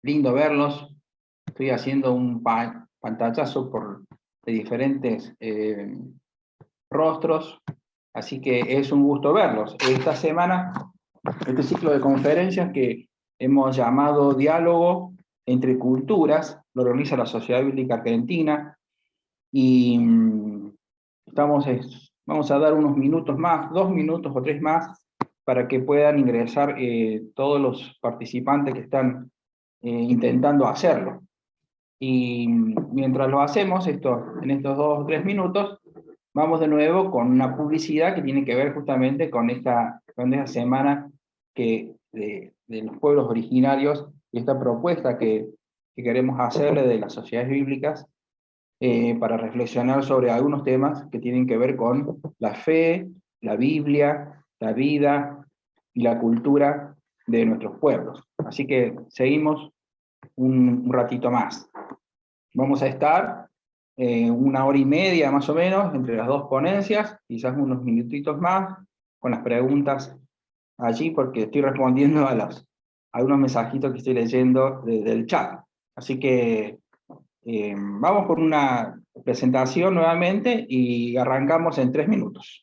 lindo verlos. Estoy haciendo un pantallazo de diferentes rostros, así que es un gusto verlos. Esta semana, este ciclo de conferencias que hemos llamado Diálogo entre Culturas, lo organiza la Sociedad Bíblica Argentina, y vamos a dar unos minutos más, 2 minutos o 3 más, para que puedan ingresar todos los participantes que están intentando hacerlo. Y mientras lo hacemos, en estos 2 o 3 minutos, vamos de nuevo con una publicidad que tiene que ver justamente con esta semana de los pueblos originarios y esta propuesta que queremos hacerle de las sociedades bíblicas para reflexionar sobre algunos temas que tienen que ver con la fe, la Biblia, la vida y la cultura de nuestros pueblos. Así que seguimos un ratito más. Vamos a estar 1 hora y media más o menos entre las 2 ponencias, quizás unos minutitos más, con las preguntas allí, porque estoy respondiendo a algunos mensajitos que estoy leyendo del chat. Así que vamos por una presentación nuevamente y arrancamos en 3 minutos.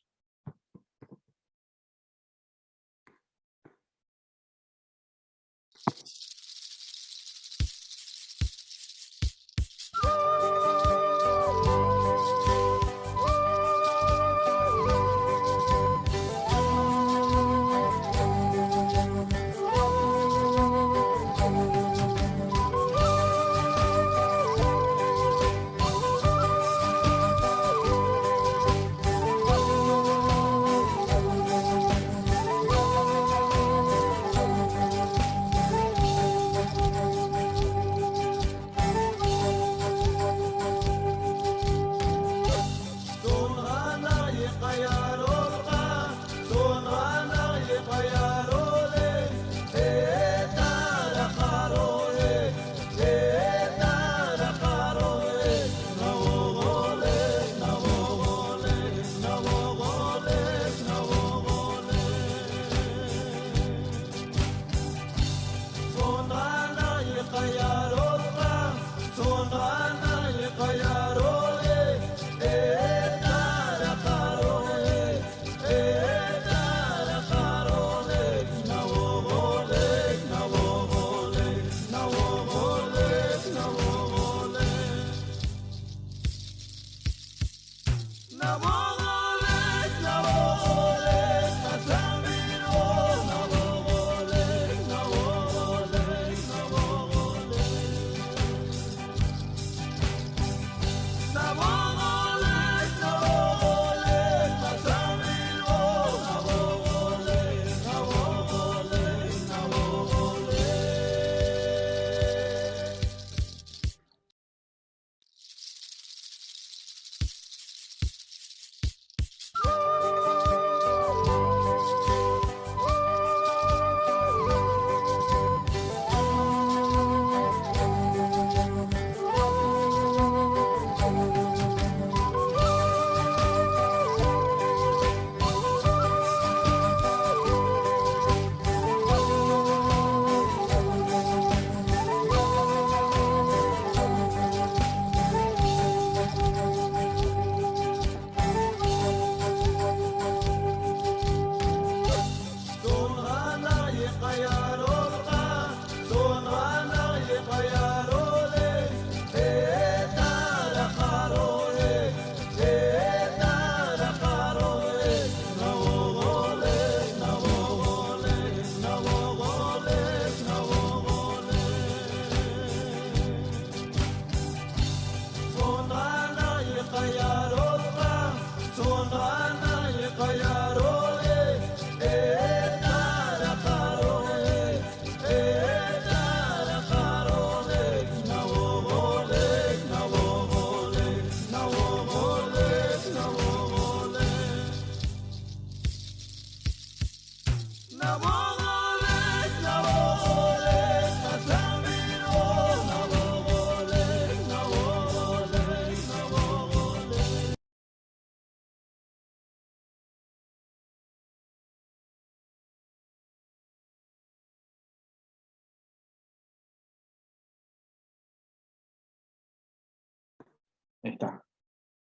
Ahí está.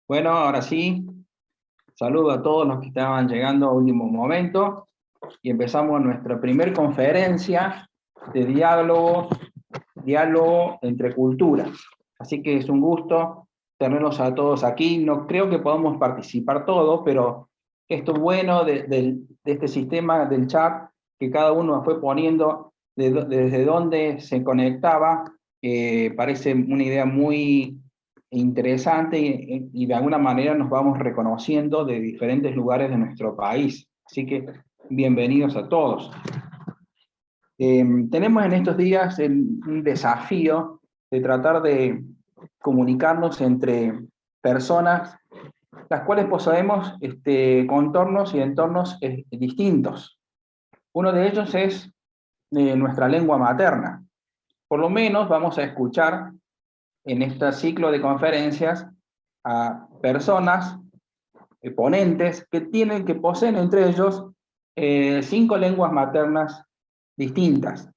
Bueno, ahora sí, saludo a todos los que estaban llegando a último momento y empezamos nuestra primera conferencia de diálogo entre culturas. Así que es un gusto tenerlos a todos aquí. No creo que podamos participar todos, pero esto bueno de este sistema del chat, que cada uno fue poniendo desde dónde se conectaba, parece una idea muy interesante y de alguna manera nos vamos reconociendo de diferentes lugares de nuestro país. Así que bienvenidos a todos. Tenemos en estos días un desafío de tratar de comunicarnos entre personas las cuales poseemos contornos y entornos distintos. Uno de ellos es nuestra lengua materna. Por lo menos vamos a escuchar en este ciclo de conferencias a personas, ponentes, que poseen entre ellos 5 lenguas maternas distintas.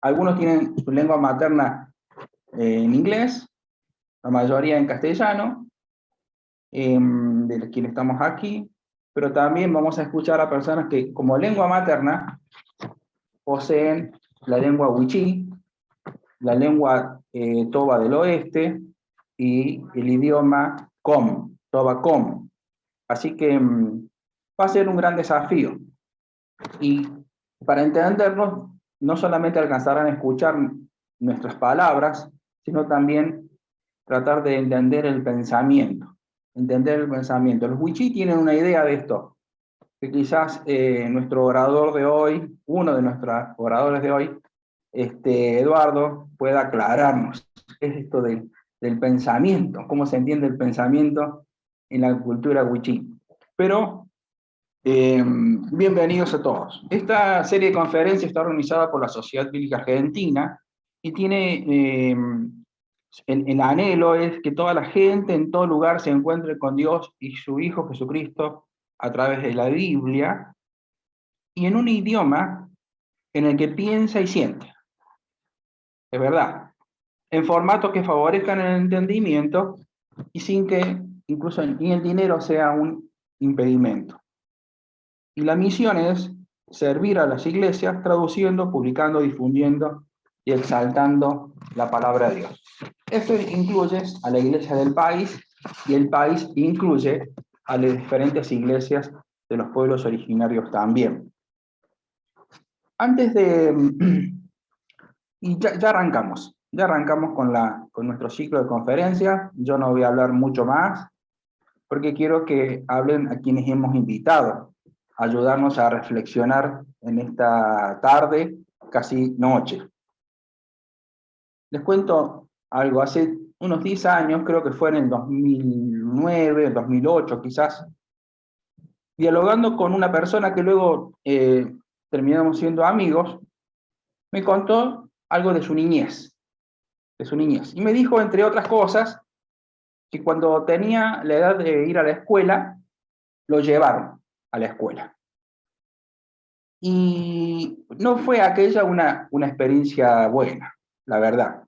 Algunos tienen su lengua materna en inglés, la mayoría en castellano, de quienes estamos aquí, pero también vamos a escuchar a personas que como lengua materna poseen la lengua wichí, la lengua toba del oeste y el idioma com, toba com. Así que va a ser un gran desafío. Y para entendernos, no solamente alcanzarán a escuchar nuestras palabras, sino también tratar de entender el pensamiento. Entender el pensamiento. Los wichí tienen una idea de esto, que quizás nuestro orador de hoy, uno de nuestros oradores de hoy, Eduardo, pueda aclararnos qué es esto del pensamiento, cómo se entiende el pensamiento en la cultura wichí. Pero bienvenidos a todos. Esta serie de conferencias está organizada por la Sociedad Bíblica Argentina y tiene, el anhelo es que toda la gente en todo lugar se encuentre con Dios y su Hijo Jesucristo a través de la Biblia y en un idioma en el que piensa y siente. Es verdad. En formatos que favorezcan el entendimiento y sin que incluso ni el dinero sea un impedimento. Y la misión es servir a las iglesias traduciendo, publicando, difundiendo y exaltando la palabra de Dios. Esto incluye a la iglesia del país y el país incluye a las diferentes iglesias de los pueblos originarios también. Antes de... Y ya arrancamos con nuestro ciclo de conferencias. Yo no voy a hablar mucho más porque quiero que hablen a quienes hemos invitado, ayudarnos a reflexionar en esta tarde, casi noche. Les cuento algo, hace unos 10 años, creo que fue en el 2009, 2008 quizás, dialogando con una persona que luego terminamos siendo amigos, me contó algo de su niñez, y me dijo, entre otras cosas, que cuando tenía la edad de ir a la escuela, lo llevaron a la escuela. Y no fue aquella una experiencia buena, la verdad.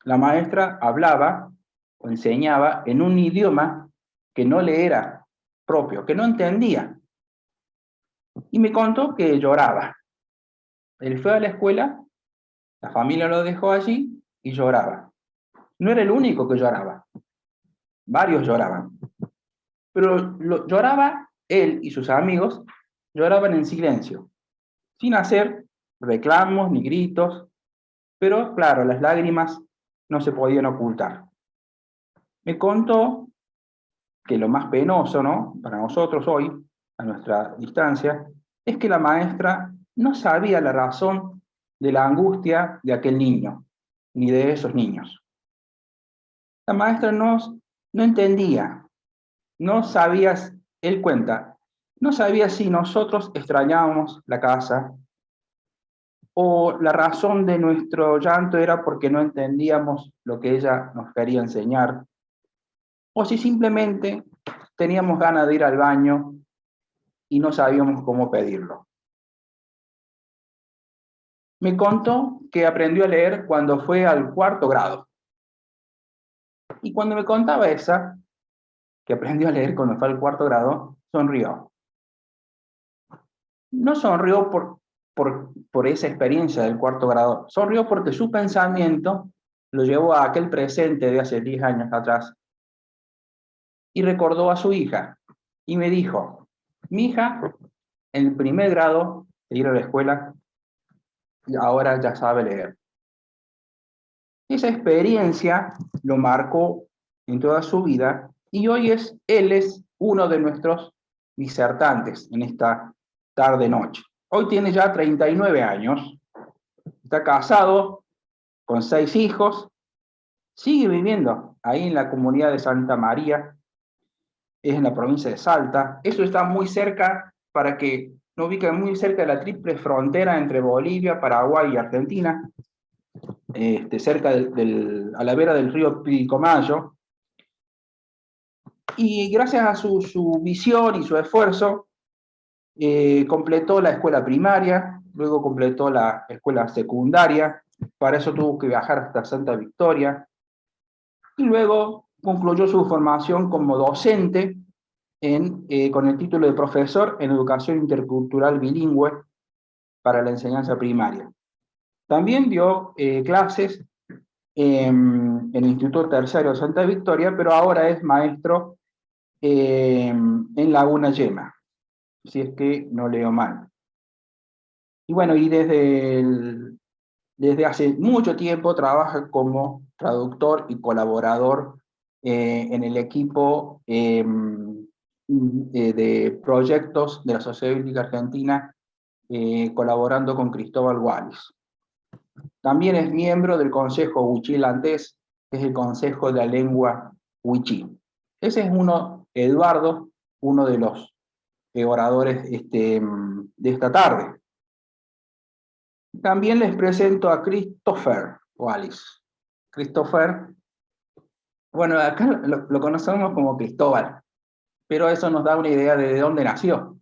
La maestra hablaba o enseñaba en un idioma que no le era propio, que no entendía. Y me contó que lloraba. Él fue a la escuela, la familia lo dejó allí y lloraba. No era el único que lloraba, varios lloraban. Pero lloraba él y sus amigos, lloraban en silencio, sin hacer reclamos ni gritos, pero claro, las lágrimas no se podían ocultar. Me contó que lo más penoso, ¿no?, para nosotros hoy, a nuestra distancia, es que la maestra no sabía la razón de la angustia de aquel niño, ni de esos niños. La maestra no entendía, no sabía, él cuenta, no sabía si nosotros extrañábamos la casa, o la razón de nuestro llanto era porque no entendíamos lo que ella nos quería enseñar, o si simplemente teníamos ganas de ir al baño y no sabíamos cómo pedirlo. Me contó que aprendió a leer cuando fue al 4º grado. Y cuando me contaba esa, que aprendió a leer cuando fue al 4º grado, sonrió. No sonrió por esa experiencia del 4º grado, sonrió porque su pensamiento lo llevó a aquel presente de hace 10 años atrás y recordó a su hija y me dijo, mi hija en el 1er grado de ir a la escuela y ahora ya sabe leer. Esa experiencia lo marcó en toda su vida y hoy él es uno de nuestros disertantes en esta tarde-noche. Hoy tiene ya 39 años, está casado con 6 hijos, sigue viviendo ahí en la comunidad de Santa María, es en la provincia de Salta. Eso está muy cerca, para que nos ubiquen, muy cerca de la triple frontera entre Bolivia, Paraguay y Argentina, cerca a la vera del río Pilcomayo. Y gracias a su visión y su esfuerzo, completó la escuela primaria, luego completó la escuela secundaria, para eso tuvo que viajar hasta Santa Victoria, y luego concluyó su formación como docente con el título de profesor en educación intercultural bilingüe para la enseñanza primaria. También dio clases en el Instituto Terciario de Santa Victoria, pero ahora es maestro en Laguna Yema, si es que no leo mal. Y bueno, y desde hace mucho tiempo trabaja como traductor y colaborador en el equipo de proyectos de la Sociedad Bíblica Argentina, colaborando con Cristóbal Wallis. También es miembro del Consejo Huichilandés, que es el Consejo de la Lengua Huichí. Ese es Eduardo, uno de los oradores de esta tarde. También les presento a Christopher Wallis. Christopher, bueno, acá lo conocemos como Cristóbal, pero eso nos da una idea de dónde nació.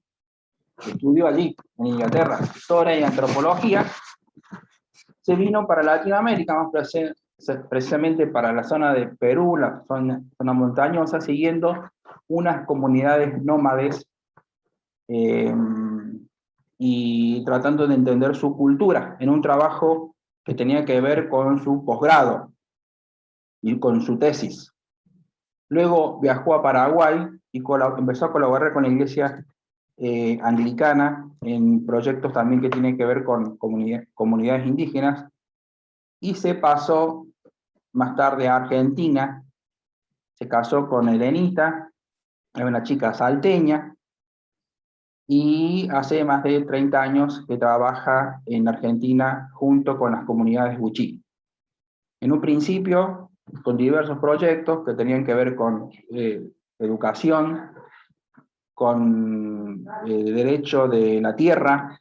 Estudió allí, en Inglaterra, historia y antropología. Se vino para Latinoamérica, más precisamente para la zona de Perú, la zona montañosa, siguiendo unas comunidades nómades y tratando de entender su cultura, en un trabajo que tenía que ver con su posgrado y con su tesis. Luego viajó a Paraguay y empezó a colaborar con la iglesia anglicana en proyectos también que tienen que ver con comunidades indígenas, y se pasó más tarde a Argentina, se casó con Elenita, una chica salteña, y hace más de 30 años que trabaja en Argentina junto con las comunidades huichí. En un principio, con diversos proyectos que tenían que ver con educación, con derecho de la tierra,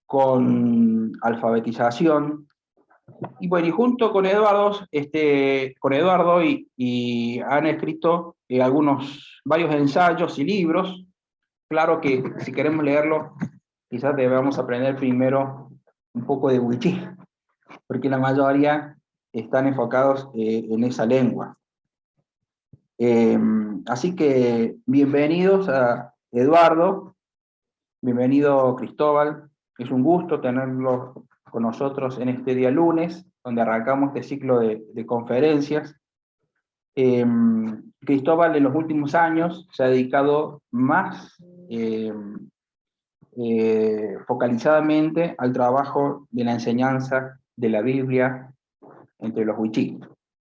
con alfabetización, y bueno, y junto con Eduardo, y han escrito varios ensayos y libros. Claro que si queremos leerlo, quizás debamos aprender primero un poco de Wichí, porque la mayoría están enfocados en esa lengua. Así que bienvenidos a Eduardo, bienvenido Cristóbal, es un gusto tenerlos con nosotros en este día lunes, donde arrancamos este ciclo de conferencias. Cristóbal en los últimos años se ha dedicado más focalizadamente al trabajo de la enseñanza de la Biblia entre los huichí,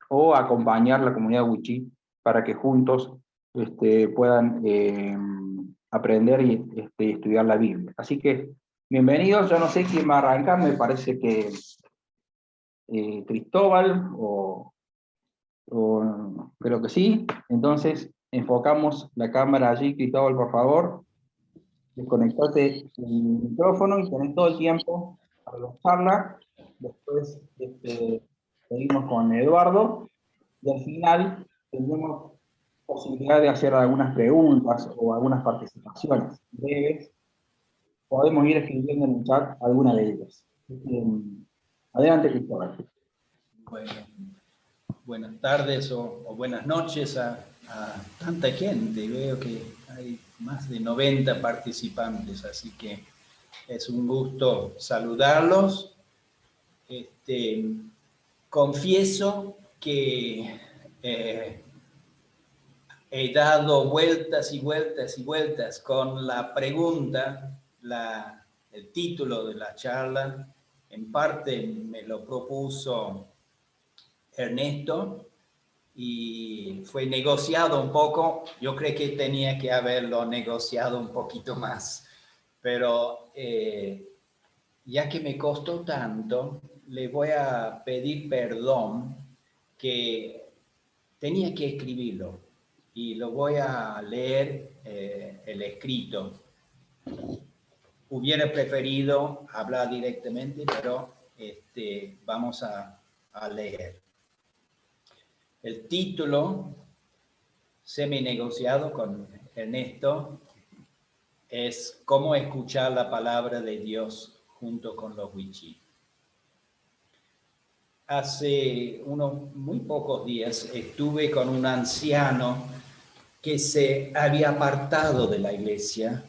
o acompañar la comunidad huichí para que juntos puedan aprender y estudiar la Biblia. Así que, bienvenidos. Yo no sé quién va a arrancar, me parece que Cristóbal, creo que sí. Entonces, enfocamos la cámara allí. Cristóbal, por favor, desconectate el micrófono y tenés todo el tiempo para la charla. Después seguimos con Eduardo, y al final tendremos posibilidad de hacer algunas preguntas o algunas participaciones breves. Podemos ir escribiendo en el chat alguna de ellas. Adelante, Cristóbal. Bueno, buenas tardes o buenas noches a tanta gente. Veo que hay más de 90 participantes, así que es un gusto saludarlos. Confieso que he dado vueltas y vueltas y vueltas con la pregunta, el título de la charla. En parte me lo propuso Ernesto y fue negociado un poco. Yo creo que tenía que haberlo negociado un poquito más, pero ya que me costó tanto, le voy a pedir perdón que tenía que escribirlo y lo voy a leer el escrito. Hubiera preferido hablar directamente, pero vamos a leer. El título, semi-negociado con Ernesto, es ¿Cómo escuchar la palabra de Dios junto con los wichí? Hace unos muy pocos días estuve con un anciano que se había apartado de la iglesia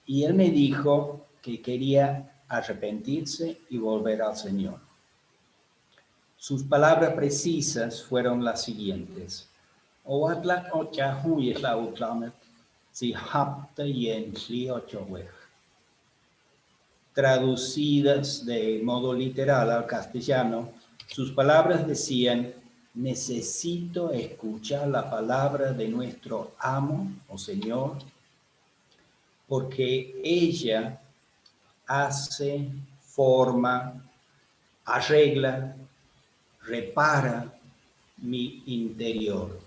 y él me dijo que quería arrepentirse y volver al Señor. Sus palabras precisas fueron las siguientes: traducidas de modo literal al castellano, sus palabras decían: necesito escuchar la palabra de nuestro amo o Señor, porque ella hace, forma, arregla, repara mi interior.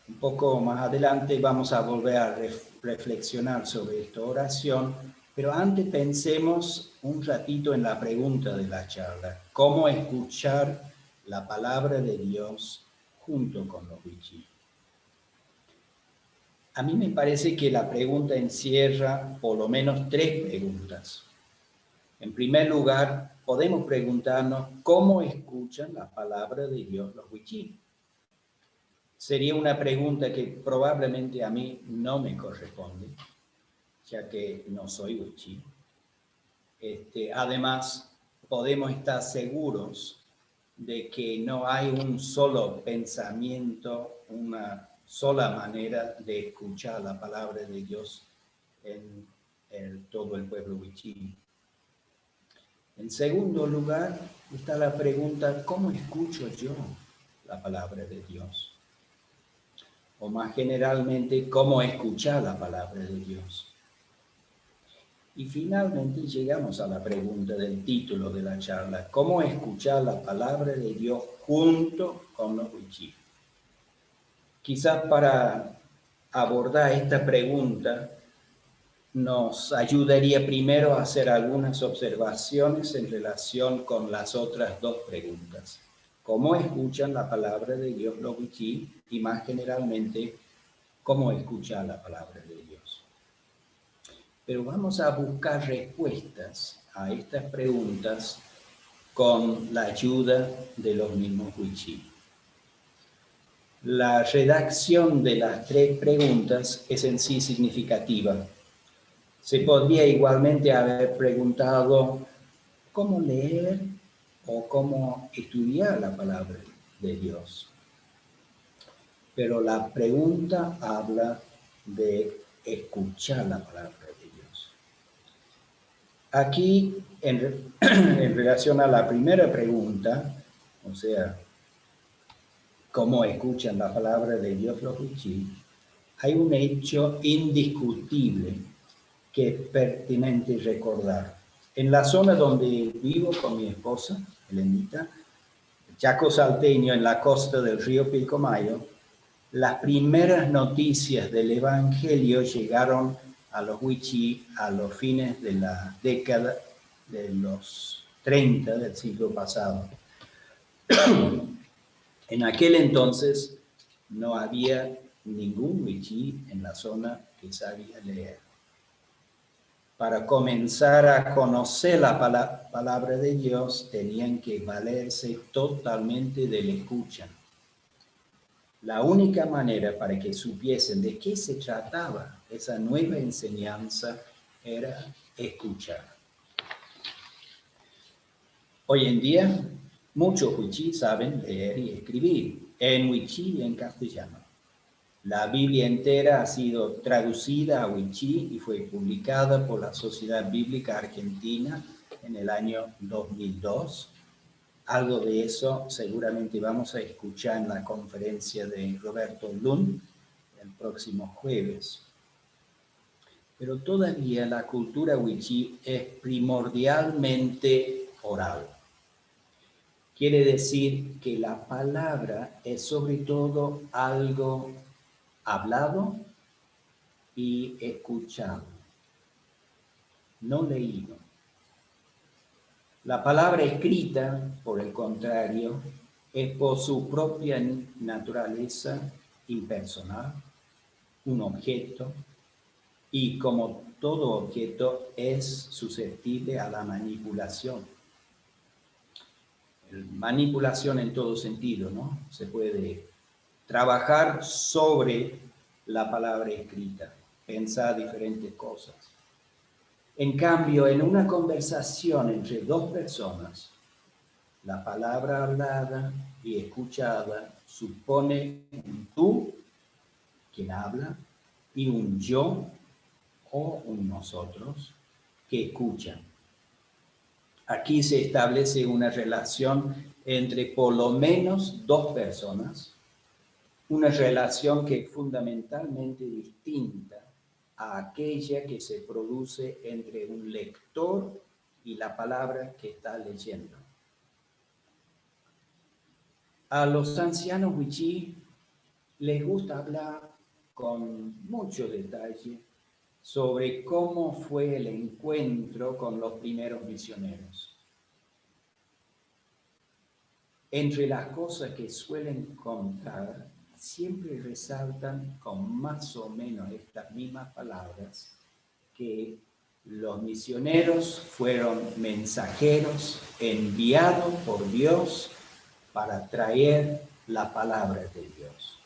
Un poco más adelante vamos a volver a reflexionar sobre esta oración, pero antes pensemos un ratito en la pregunta de la charla: ¿cómo escuchar la palabra de Dios junto con los wichí? A mí me parece que la pregunta encierra por lo menos 3 preguntas. En primer lugar, podemos preguntarnos cómo escuchan la palabra de Dios los wichí. Sería una pregunta que probablemente a mí no me corresponde, ya que no soy wichí. Además, podemos estar seguros de que no hay un solo pensamiento, una sola manera de escuchar la palabra de Dios en todo el pueblo wichí. En segundo lugar, está la pregunta: ¿cómo escucho yo la palabra de Dios? O más generalmente, ¿cómo escuchar la palabra de Dios? Y finalmente llegamos a la pregunta del título de la charla: ¿cómo escuchar la palabra de Dios junto con los wichí? Quizás para abordar esta pregunta nos ayudaría primero a hacer algunas observaciones en relación con las otras 2 preguntas. ¿Cómo escuchan la palabra de Dios los wichí? Y más generalmente, ¿cómo escuchar la palabra de Dios? Pero vamos a buscar respuestas a estas preguntas con la ayuda de los mismos wichí. La redacción de las 3 preguntas es en sí significativa. Se podría igualmente haber preguntado cómo leer o cómo estudiar la palabra de Dios. Pero la pregunta habla de escuchar la palabra de Dios. Aquí, en relación a la primera pregunta, o sea, cómo escuchan la palabra de Dios los wichí, hay un hecho indiscutible que es pertinente recordar. En la zona donde vivo con mi esposa, Elenita, Chaco Salteño, en la costa del río Pilcomayo, las primeras noticias del Evangelio llegaron a los wichí a los fines de la década de los 30 del siglo pasado. En aquel entonces no había ningún wichí en la zona que sabía leer. para comenzar a conocer la palabra de Dios, tenían que valerse totalmente de la escucha. La única manera para que supiesen de qué se trataba esa nueva enseñanza era escuchar. Hoy en día, muchos wichí saben leer y escribir, en wichí y en castellano. La Biblia entera ha sido traducida a wichí y fue publicada por la Sociedad Bíblica Argentina en el año 2002. Algo de eso seguramente vamos a escuchar en la conferencia de Roberto Lund el próximo jueves. Pero todavía la cultura wichí es primordialmente oral. Quiere decir que la palabra es sobre todo algo hablado y escuchado, no leído. La palabra escrita, por el contrario, es por su propia naturaleza impersonal, un objeto, y como todo objeto es susceptible a la manipulación. Manipulación en todo sentido, ¿no? Se puede trabajar sobre la palabra escrita, pensar diferentes cosas. En cambio, en una conversación entre dos personas, la palabra hablada y escuchada supone un tú, quien habla, y un yo o un nosotros que escuchan. Aquí se establece una relación entre por lo menos dos personas, una relación que es fundamentalmente distinta a aquella que se produce entre un lector y la palabra que está leyendo. A los ancianos wichí les gusta hablar con mucho detalle sobre cómo fue el encuentro con los primeros misioneros. Entre las cosas que suelen contar, siempre resaltan con más o menos estas mismas palabras, que los misioneros fueron mensajeros enviados por Dios para traer la palabra de Dios.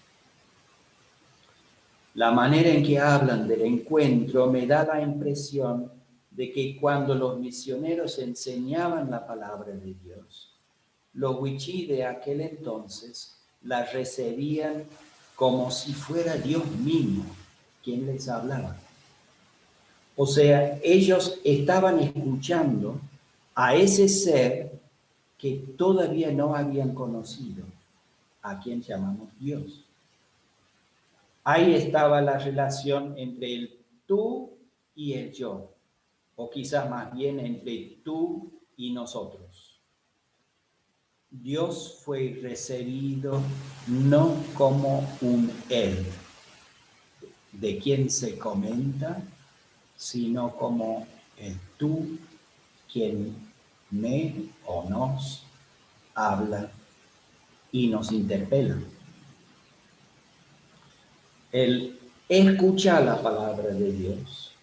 La manera en que hablan del encuentro me da la impresión de que cuando los misioneros enseñaban la palabra de Dios, los wichí de aquel entonces la recibían como si fuera Dios mismo quien les hablaba. O sea, ellos estaban escuchando a ese ser que todavía no habían conocido, a quien llamamos Dios. Ahí estaba la relación entre el tú y el yo, o quizás más bien entre tú y nosotros. Dios fue recibido no como un él, de quien se comenta, sino como el tú, quien me o nos habla y nos interpela. El escuchar la palabra de Dios,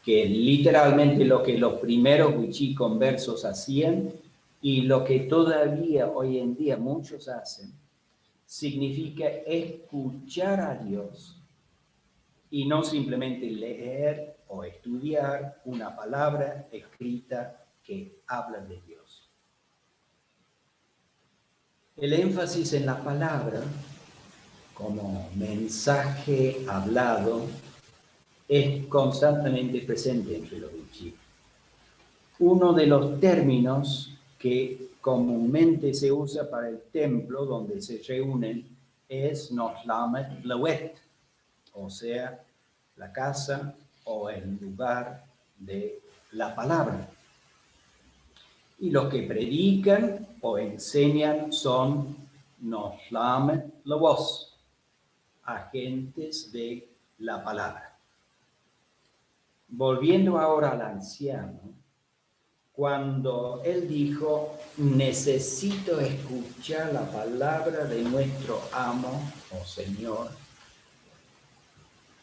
que es literalmente lo que los primeros wichí conversos hacían y lo que todavía hoy en día muchos hacen, significa escuchar a Dios y no simplemente leer o estudiar una palabra escrita que habla de Dios. El énfasis en la palabra como mensaje hablado es constantemente presente entre los wichí. Uno de los términos que comúnmente se usa para el templo donde se reúnen es Noslamet Lewet, o sea, la casa o el lugar de la palabra. Y los que predican o enseñan son Noslamet Lewos, agentes de la palabra. Volviendo ahora al anciano, cuando él dijo, necesito escuchar la palabra de nuestro amo o Señor,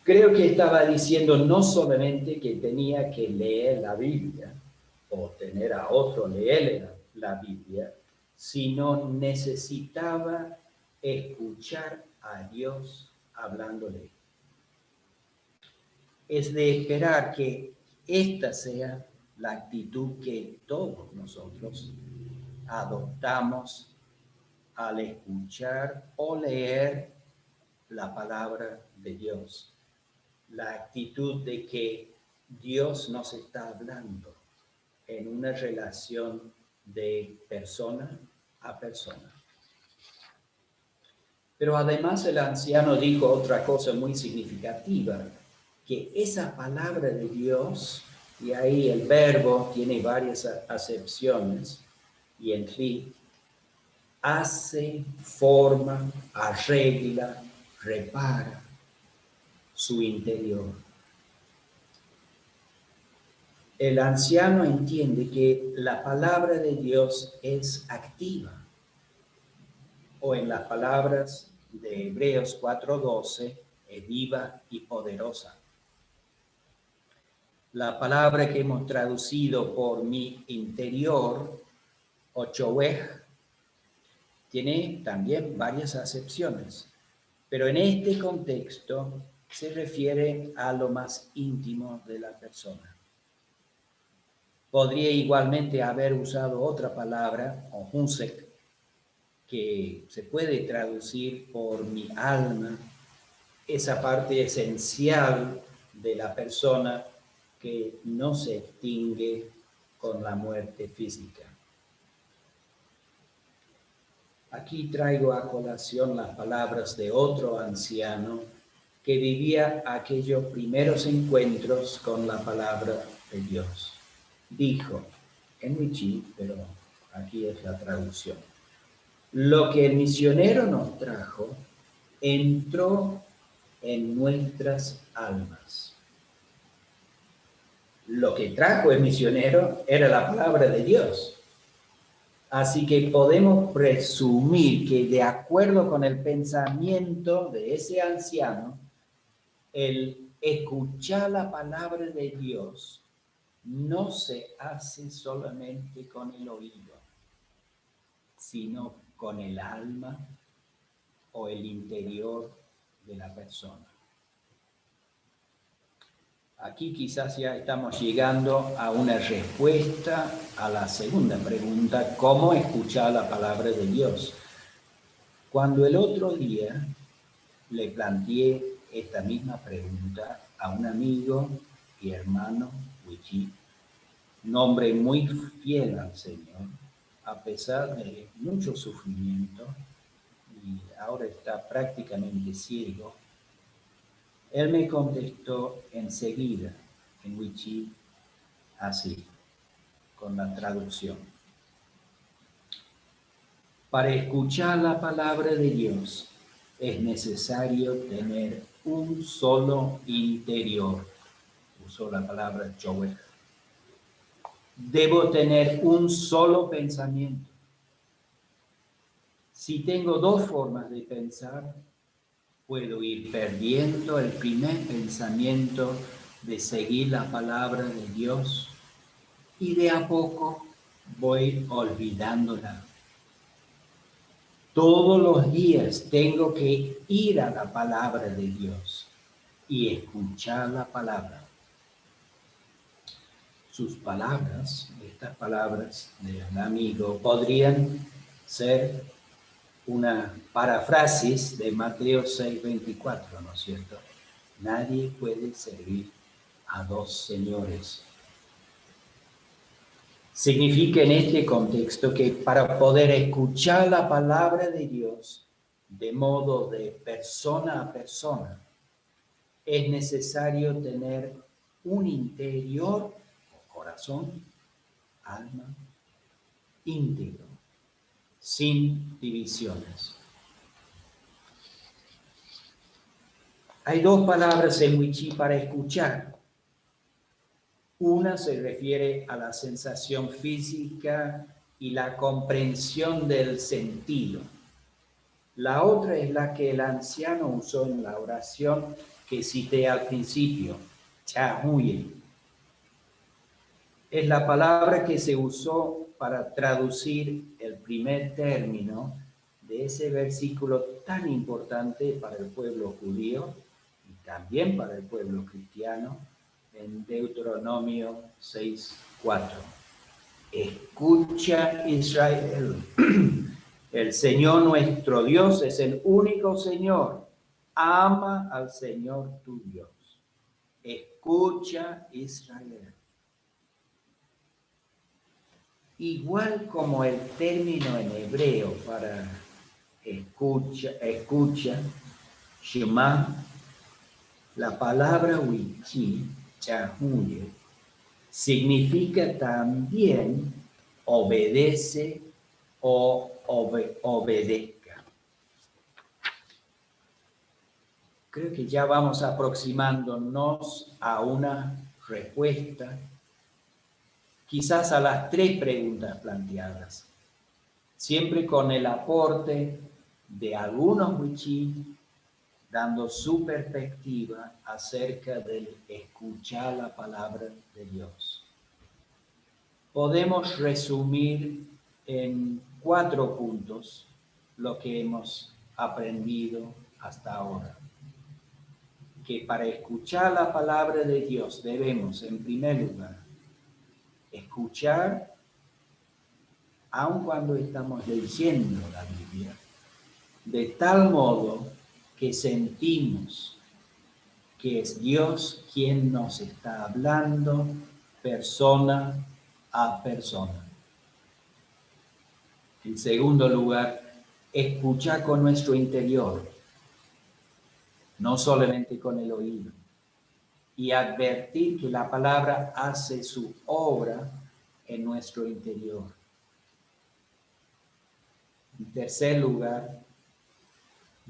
Creo que estaba diciendo no solamente que tenía que leer la Biblia o tener a otro leer la Biblia, sino necesitaba escuchar a Dios hablándole. Es de esperar que esta sea la actitud que todos nosotros adoptamos al escuchar o leer la palabra de Dios. La actitud de que Dios nos está hablando en una relación de persona a persona. Pero además el anciano dijo otra cosa muy significativa, que esa palabra de Dios, y ahí el verbo tiene varias acepciones, y en fin, hace, forma, arregla, repara su interior. El anciano entiende que la palabra de Dios es activa, o en las palabras de Hebreos 4:12, es viva y poderosa. La palabra que hemos traducido por mi interior, ochoej, tiene también varias acepciones, pero en este contexto se refiere a lo más íntimo de la persona. Podría igualmente haber usado otra palabra, o hunsek, que se puede traducir por mi alma, esa parte esencial de la persona que no se extingue con la muerte física. Aquí traigo a colación las palabras de otro anciano que vivía aquellos primeros encuentros con la palabra de Dios. Dijo, en Wichí, pero aquí es la traducción: lo que el misionero nos trajo entró en nuestras almas. Lo que trajo el misionero era la palabra de Dios. Así que podemos presumir que, de acuerdo con el pensamiento de ese anciano, el escuchar la palabra de Dios no se hace solamente con el oído, sino con el alma o el interior de la persona. Aquí quizás ya estamos llegando a una respuesta a la segunda pregunta: ¿cómo escuchar la palabra de Dios? Cuando el otro día le planteé esta misma pregunta a un amigo y hermano, Wichí, un hombre muy fiel al Señor, a pesar de mucho sufrimiento, y ahora está prácticamente ciego, él me contestó enseguida en Wichí así, con la traducción: para escuchar la palabra de Dios es necesario tener un solo interior. Usó la palabra Joel. Debo tener un solo pensamiento. Si tengo dos formas de pensar, puedo ir perdiendo el primer pensamiento de seguir la palabra de Dios y de a poco voy olvidándola. Todos los días tengo que ir a la palabra de Dios y escuchar la palabra. Sus palabras, estas palabras del amigo, podrían ser una paráfrasis de Mateo 6:24, ¿no es cierto? Nadie puede servir a dos señores. Significa en este contexto que para poder escuchar la palabra de Dios de modo de persona a persona, es necesario tener un interior, corazón, alma, íntegro, sin divisiones. Hay dos palabras en Wichí para escuchar. Una se refiere a la sensación física y la comprensión del sentido. La otra es la que el anciano usó en la oración que cité al principio, chahuye, es la palabra que se usó para traducir el primer término de ese versículo tan importante para el pueblo judío y también para el pueblo cristiano en Deuteronomio 6:4. Escucha, Israel, el Señor nuestro Dios es el único Señor. Ama al Señor tu Dios. Escucha, Israel. Igual como el término en hebreo para escucha, Shema, la palabra wichi, chahuye, significa también obedece o obedezca. Creo que ya vamos aproximándonos a una respuesta, quizás a las 3 preguntas planteadas, siempre con el aporte de algunos wichí, dando su perspectiva acerca del escuchar la palabra de Dios. Podemos resumir en 4 puntos lo que hemos aprendido hasta ahora. Que para escuchar la palabra de Dios debemos, en primer lugar, escuchar aun cuando estamos leyendo la Biblia, de tal modo que sentimos que es Dios quien nos está hablando persona a persona. En segundo lugar, escuchar con nuestro interior, no solamente con el oído, y advertir que la palabra hace su obra en nuestro interior. En tercer lugar,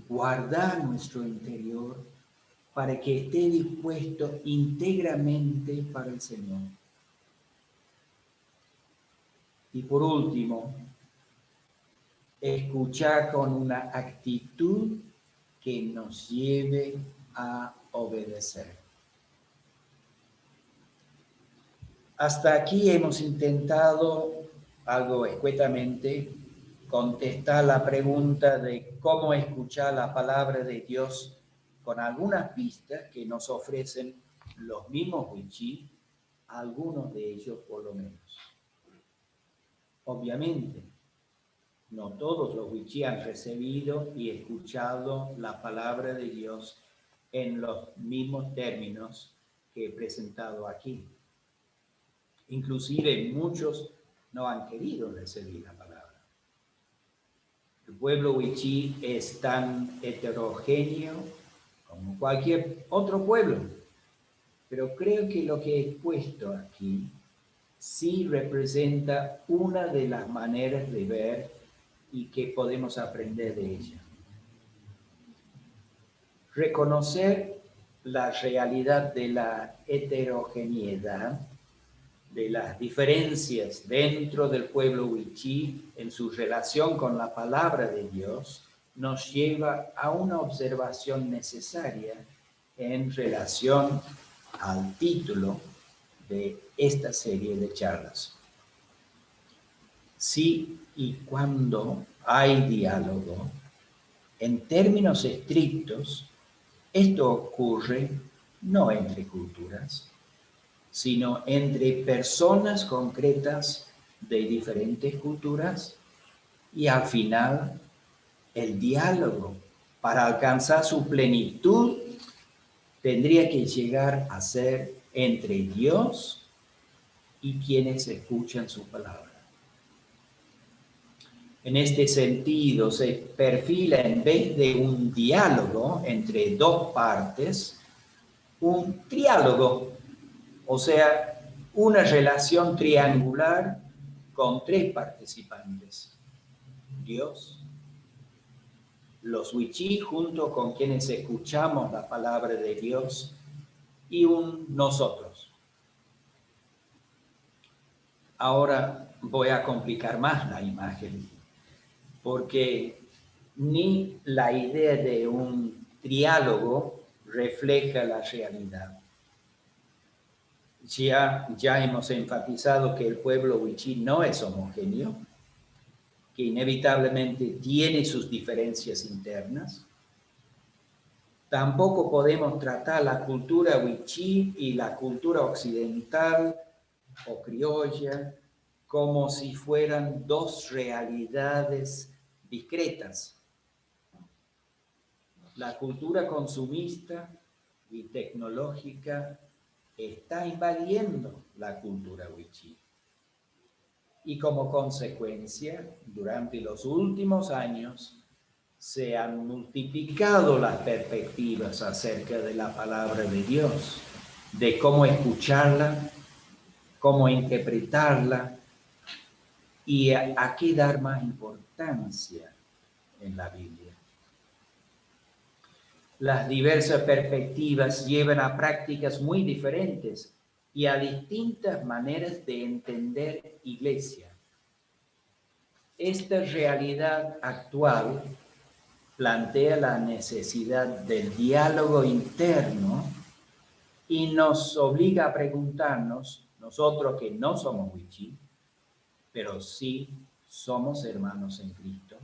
guardar nuestro interior para que esté dispuesto íntegramente para el Señor. Y por último, escuchar con una actitud que nos lleve a obedecer. Hasta aquí hemos intentado, algo escuetamente, contestar la pregunta de cómo escuchar la palabra de Dios con algunas pistas que nos ofrecen los mismos wichí, algunos de ellos por lo menos. Obviamente, no todos los wichí han recibido y escuchado la palabra de Dios en los mismos términos que he presentado aquí. Inclusive muchos no han querido recibir la palabra. El pueblo wichí es tan heterogéneo como cualquier otro pueblo, pero creo que lo que he puesto aquí sí representa una de las maneras de ver y que podemos aprender de ella. Reconocer la realidad de la heterogeneidad, de las diferencias dentro del pueblo wichí en su relación con la palabra de Dios, nos lleva a una observación necesaria en relación al título de esta serie de charlas. Si y cuando hay diálogo, en términos estrictos, esto ocurre no entre culturas, sino entre personas concretas de diferentes culturas, y al final el diálogo, para alcanzar su plenitud, tendría que llegar a ser entre Dios y quienes escuchan su palabra. En este sentido, se perfila, en vez de un diálogo entre 2 partes, un triálogo, o sea, una relación triangular con 3 participantes. Dios, los wichí junto con quienes escuchamos la palabra de Dios, y un nosotros. Ahora voy a complicar más la imagen, porque ni la idea de un triálogo refleja la realidad. Ya hemos enfatizado que el pueblo wichí no es homogéneo, que inevitablemente tiene sus diferencias internas. Tampoco podemos tratar la cultura wichí y la cultura occidental o criolla como si fueran dos realidades discretas. La cultura consumista y tecnológica está invadiendo la cultura wichí. Y como consecuencia, durante los últimos años, se han multiplicado las perspectivas acerca de la palabra de Dios, de cómo escucharla, cómo interpretarla y a qué dar más importancia en la Biblia. Las diversas perspectivas llevan a prácticas muy diferentes y a distintas maneras de entender iglesia. Esta realidad actual plantea la necesidad del diálogo interno y nos obliga a preguntarnos, nosotros que no somos wichí, pero sí somos hermanos en Cristo,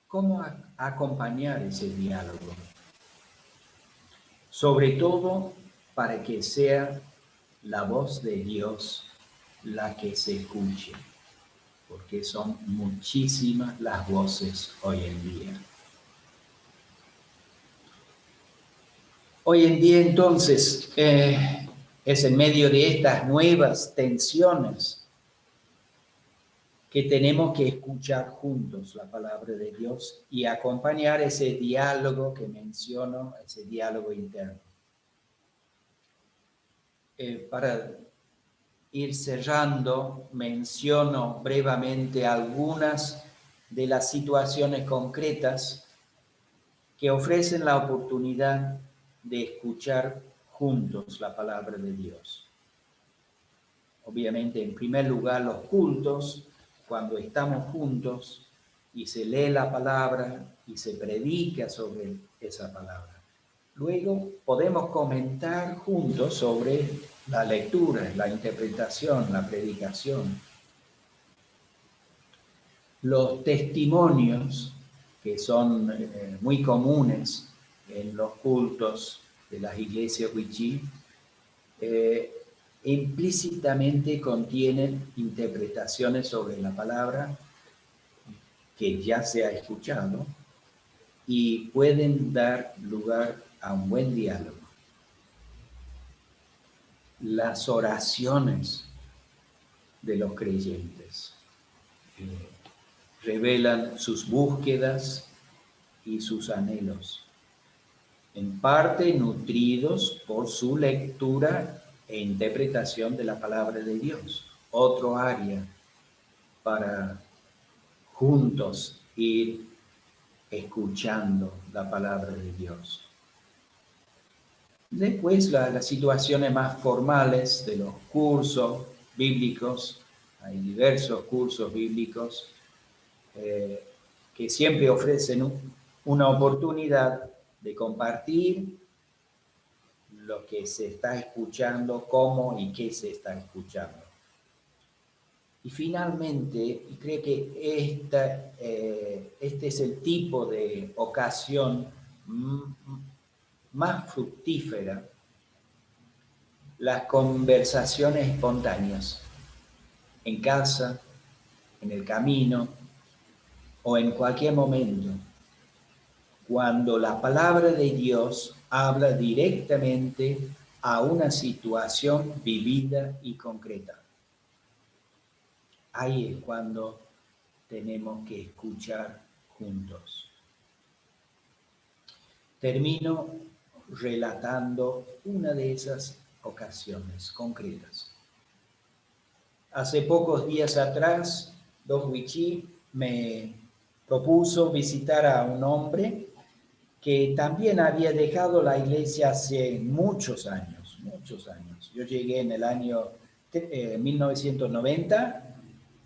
¿cómo acompañar ese diálogo? Sobre todo para que sea la voz de Dios la que se escuche, porque son muchísimas las voces hoy en día. Hoy en día, entonces, es en medio de estas nuevas tensiones que tenemos que escuchar juntos la palabra de Dios y acompañar ese diálogo que menciono, ese diálogo interno. Para ir cerrando, menciono brevemente algunas de las situaciones concretas que ofrecen la oportunidad de escuchar juntos la palabra de Dios. Obviamente, en primer lugar, los cultos, cuando estamos juntos y se lee la palabra y se predica sobre esa palabra. Luego podemos comentar juntos sobre la lectura, la interpretación, la predicación. Los testimonios, que son muy comunes en los cultos de las iglesias wichí, implícitamente contienen interpretaciones sobre la palabra que ya se ha escuchado y pueden dar lugar a un buen diálogo. Las oraciones de los creyentes revelan sus búsquedas y sus anhelos, en parte nutridos por su lectura e interpretación de la palabra de Dios. Otro área para juntos ir escuchando la palabra de Dios. Después, las situaciones más formales de los cursos bíblicos. Hay diversos cursos bíblicos que siempre ofrecen una oportunidad de compartir lo que se está escuchando, cómo y qué se está escuchando. Y finalmente, y creo que este es el tipo de ocasión más fructífera, las conversaciones espontáneas, en casa, en el camino o en cualquier momento, cuando la palabra de Dios habla directamente a una situación vivida y concreta. Ahí es cuando tenemos que escuchar juntos. Termino relatando una de esas ocasiones concretas. Hace pocos días atrás, Dos Wichí me propuso visitar a un hombre que también había dejado la iglesia hace muchos años. Yo llegué en el año 1990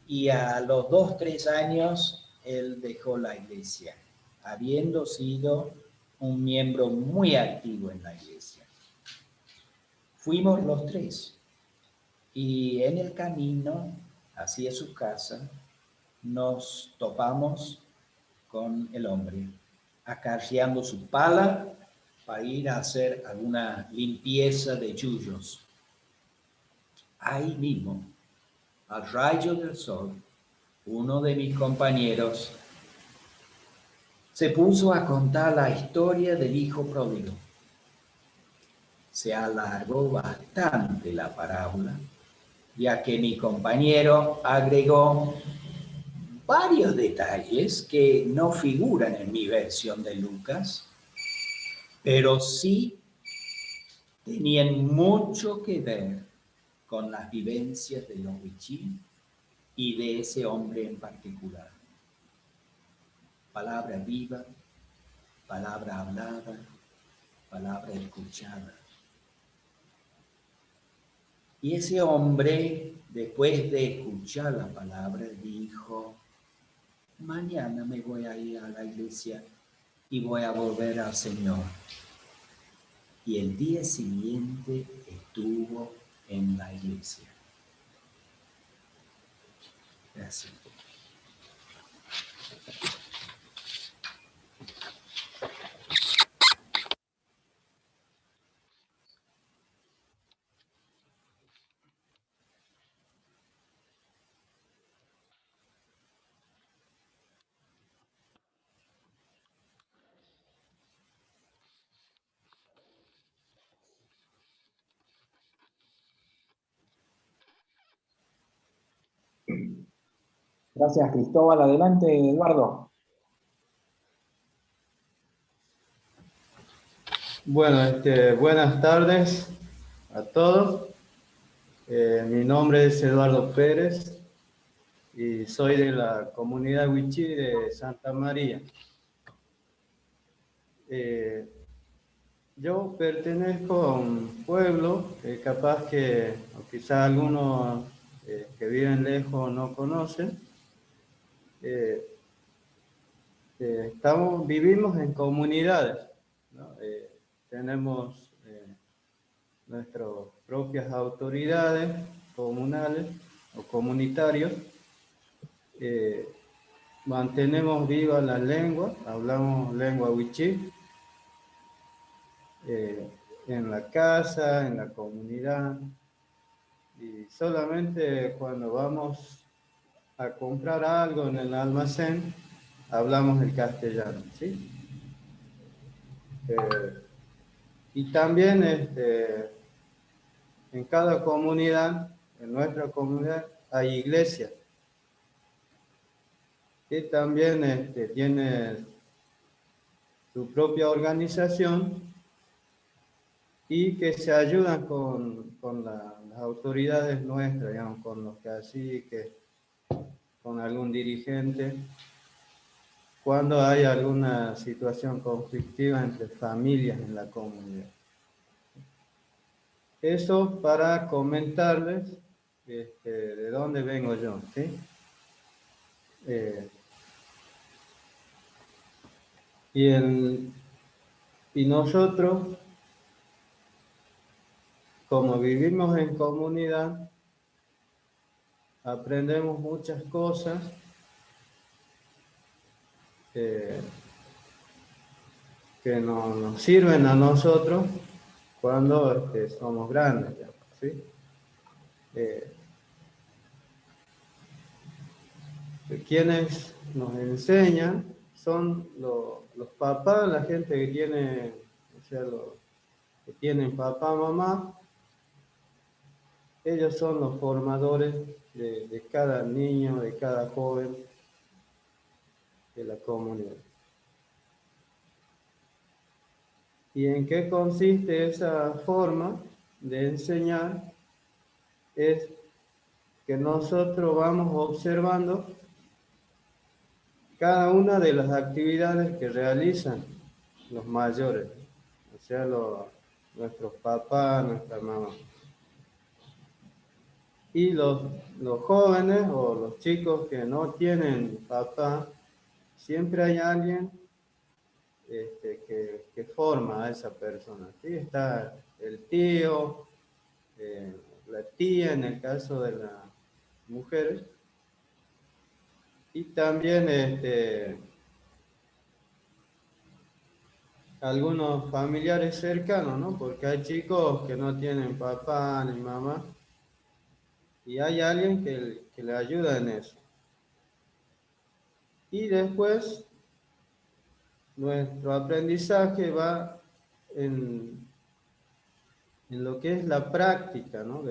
y a los 2-3 años él dejó la iglesia, habiendo sido un miembro muy activo en la iglesia. Fuimos los tres y en el camino hacia su casa nos topamos con el hombre, acarreando su pala para ir a hacer alguna limpieza de chullos. Ahí mismo, al rayo del sol, uno de mis compañeros se puso a contar la historia del hijo pródigo. Se alargó bastante la parábola, ya que mi compañero agregó varios detalles que no figuran en mi versión de Lucas, pero sí tenían mucho que ver con las vivencias de los Wichí y de ese hombre en particular. Palabra viva, palabra hablada, palabra escuchada. Y ese hombre, después de escuchar la palabra, dijo: mañana me voy a ir a la iglesia y voy a volver al Señor. Y el día siguiente estuvo en la iglesia. Gracias. Gracias, Cristóbal. Adelante, Eduardo. Bueno, buenas tardes a todos. Mi nombre es Eduardo Pérez y soy de la comunidad Wichí de Santa María. Yo pertenezco a un pueblo que capaz que, o quizá algunos que viven lejos no conocen. Vivimos en comunidades, ¿no? Tenemos nuestras propias autoridades comunales o comunitarios. Mantenemos viva la lengua, hablamos lengua wichí, en la casa, en la comunidad, y solamente cuando vamos a comprar algo en el almacén, hablamos el castellano, ¿sí? Y también en cada comunidad, en nuestra comunidad, hay iglesias que también tiene su propia organización y que se ayudan con las autoridades nuestras, digamos, con los caciques, con algún dirigente, cuando hay alguna situación conflictiva entre familias en la comunidad. Eso para comentarles de dónde vengo yo, ¿sí? Y nosotros, como vivimos en comunidad, aprendemos muchas cosas que nos sirven a nosotros cuando somos grandes, ¿sí? Quienes nos enseñan son los papás, la gente que tiene, o sea, los que tienen papá, mamá. Ellos son los formadores de cada niño, de cada joven de la comunidad. ¿Y en qué consiste esa forma de enseñar? Es que nosotros vamos observando cada una de las actividades que realizan los mayores, o sea, nuestros papás, nuestra mamá. Y los jóvenes o los chicos que no tienen papá, siempre hay alguien que forma a esa persona. ¿Sí? Está el tío, la tía en el caso de las mujeres, y también algunos familiares cercanos, ¿no? Porque hay chicos que no tienen papá ni mamá, y hay alguien que le ayuda en eso. Y después nuestro aprendizaje va en, en lo que es la práctica, ¿no?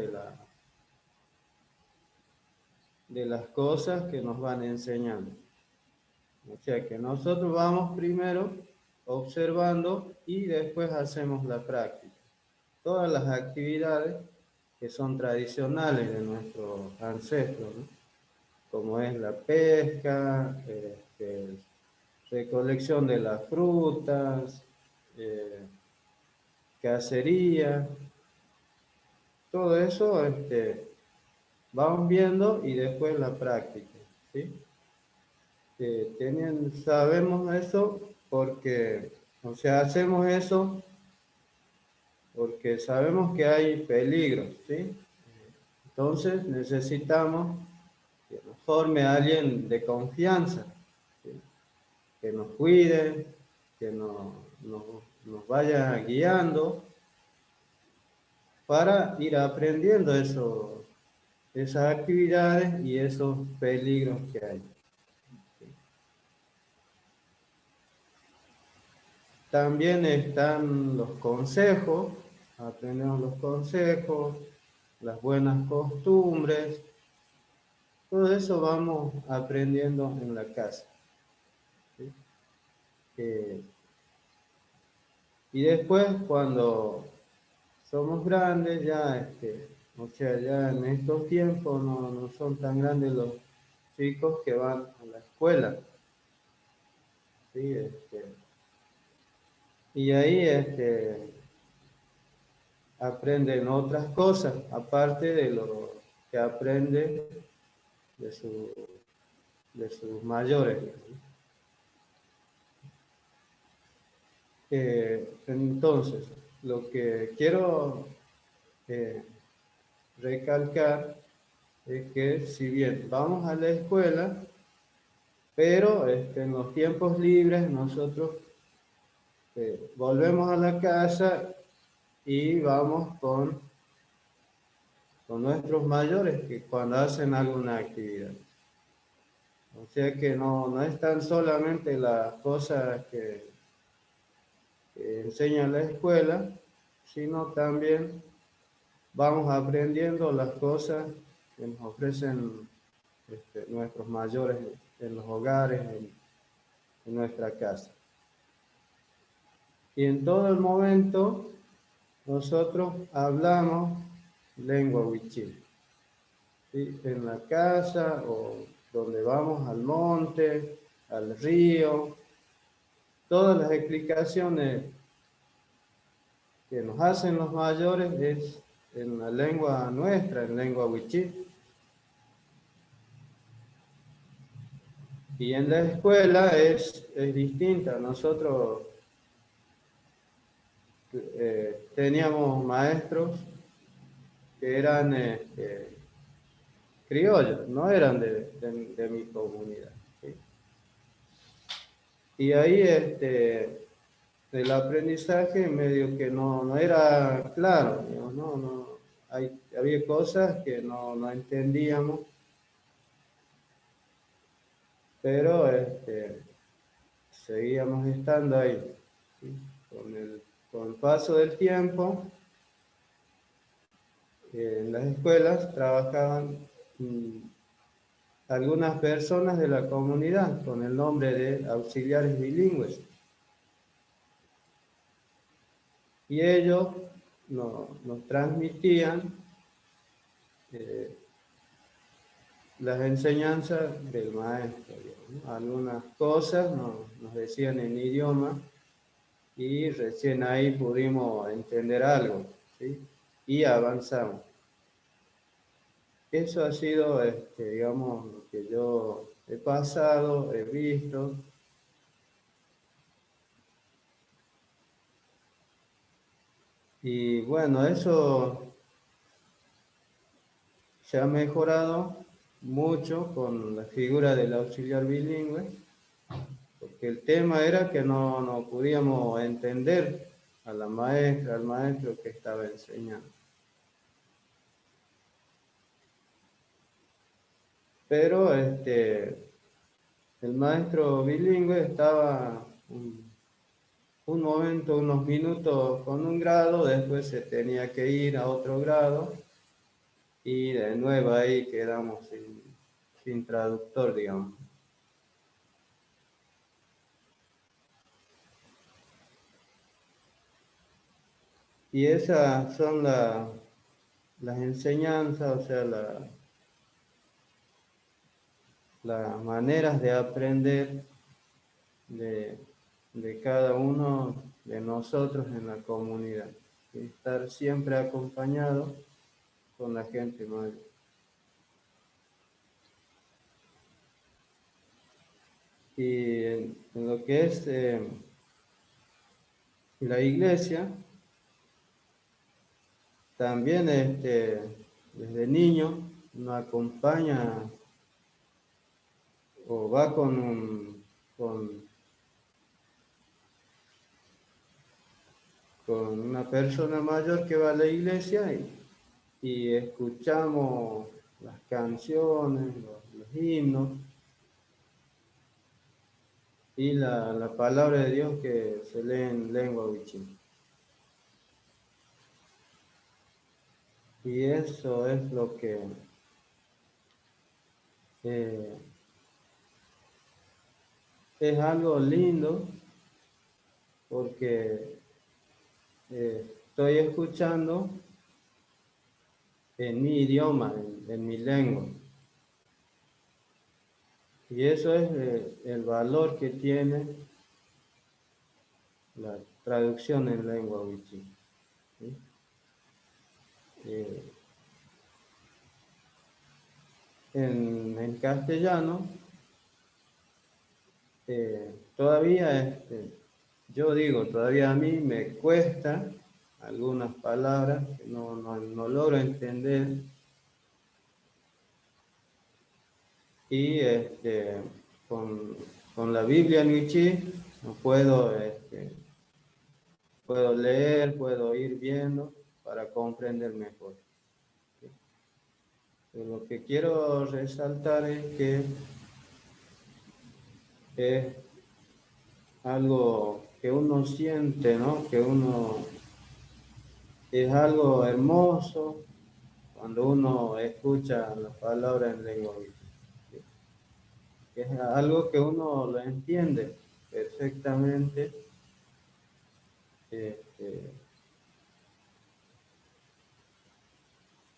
De las cosas que nos van enseñando. O sea que nosotros vamos primero observando y después hacemos la práctica. Todas las actividades que son tradicionales de nuestros ancestros, ¿no? Como es la pesca, recolección de las frutas, cacería, todo eso vamos viendo y después la práctica, ¿sí? Sabemos eso porque, o sea, hacemos eso porque sabemos que hay peligro, ¿sí? Entonces necesitamos que nos forme alguien de confianza, ¿sí? Que nos cuide, que nos vaya guiando para ir aprendiendo esas actividades y esos peligros que hay. También están los consejos, aprendemos los consejos, las buenas costumbres, todo eso vamos aprendiendo en la casa. ¿Sí? Y después cuando somos grandes, ya, o sea, ya en estos tiempos no son tan grandes los chicos que van a la escuela. ¿Sí? Y ahí aprenden otras cosas, aparte de lo que aprenden de, de sus mayores. Entonces, lo que quiero recalcar es que si bien vamos a la escuela, pero en los tiempos libres nosotros volvemos a la casa y vamos con nuestros mayores que cuando hacen alguna actividad. O sea que no están solamente las cosas que enseña la escuela, sino también vamos aprendiendo las cosas que nos ofrecen nuestros mayores en los hogares, en nuestra casa. Y en todo el momento nosotros hablamos lengua huichil, ¿sí? En la casa o donde vamos al monte, al río, todas las explicaciones que nos hacen los mayores es en la lengua nuestra, en lengua huichil. Y en la escuela es distinta. Nosotros teníamos maestros que eran criollos, no eran de mi comunidad. ¿Sí? Y ahí el aprendizaje medio que no era claro, digamos, había cosas que no entendíamos, pero seguíamos estando ahí. ¿Sí? Con el paso del tiempo, en las escuelas trabajaban algunas personas de la comunidad con el nombre de auxiliares bilingües. Y ellos nos transmitían eh, las enseñanzas del maestro, ¿no? Algunas cosas nos decían en idioma y recién ahí pudimos entender algo, ¿sí? Y avanzamos. Eso ha sido, digamos, lo que yo he pasado, he visto. Y bueno, eso se ha mejorado mucho con la figura del auxiliar bilingüe, porque el tema era que no podíamos entender a la maestra, al maestro que estaba enseñando. Pero el maestro bilingüe estaba un momento, unos minutos con un grado, después se tenía que ir a otro grado y de nuevo ahí quedamos sin traductor, digamos. Y esas son las enseñanzas, o sea, las maneras de aprender de cada uno de nosotros en la comunidad. Y estar siempre acompañado con la gente mayor. Y en lo que es la iglesia, también desde niño nos acompaña o va con una persona mayor que va a la iglesia y escuchamos las canciones, los himnos y la palabra de Dios que se lee en lengua wichí. Y eso es lo que es algo lindo porque estoy escuchando en mi idioma, en mi lengua. Y eso es el valor que tiene la traducción en lengua wichí. ¿Sí? Eh, en castellano, todavía, yo digo, todavía a mí me cuesta algunas palabras que no logro entender. Y con la Biblia en wichí no puedo leer, puedo ir viendo para comprender mejor. Pero lo que quiero resaltar es que es algo que uno siente, ¿no? Que uno es algo hermoso cuando uno escucha las palabras en lengua wichí. Es algo que uno lo entiende perfectamente.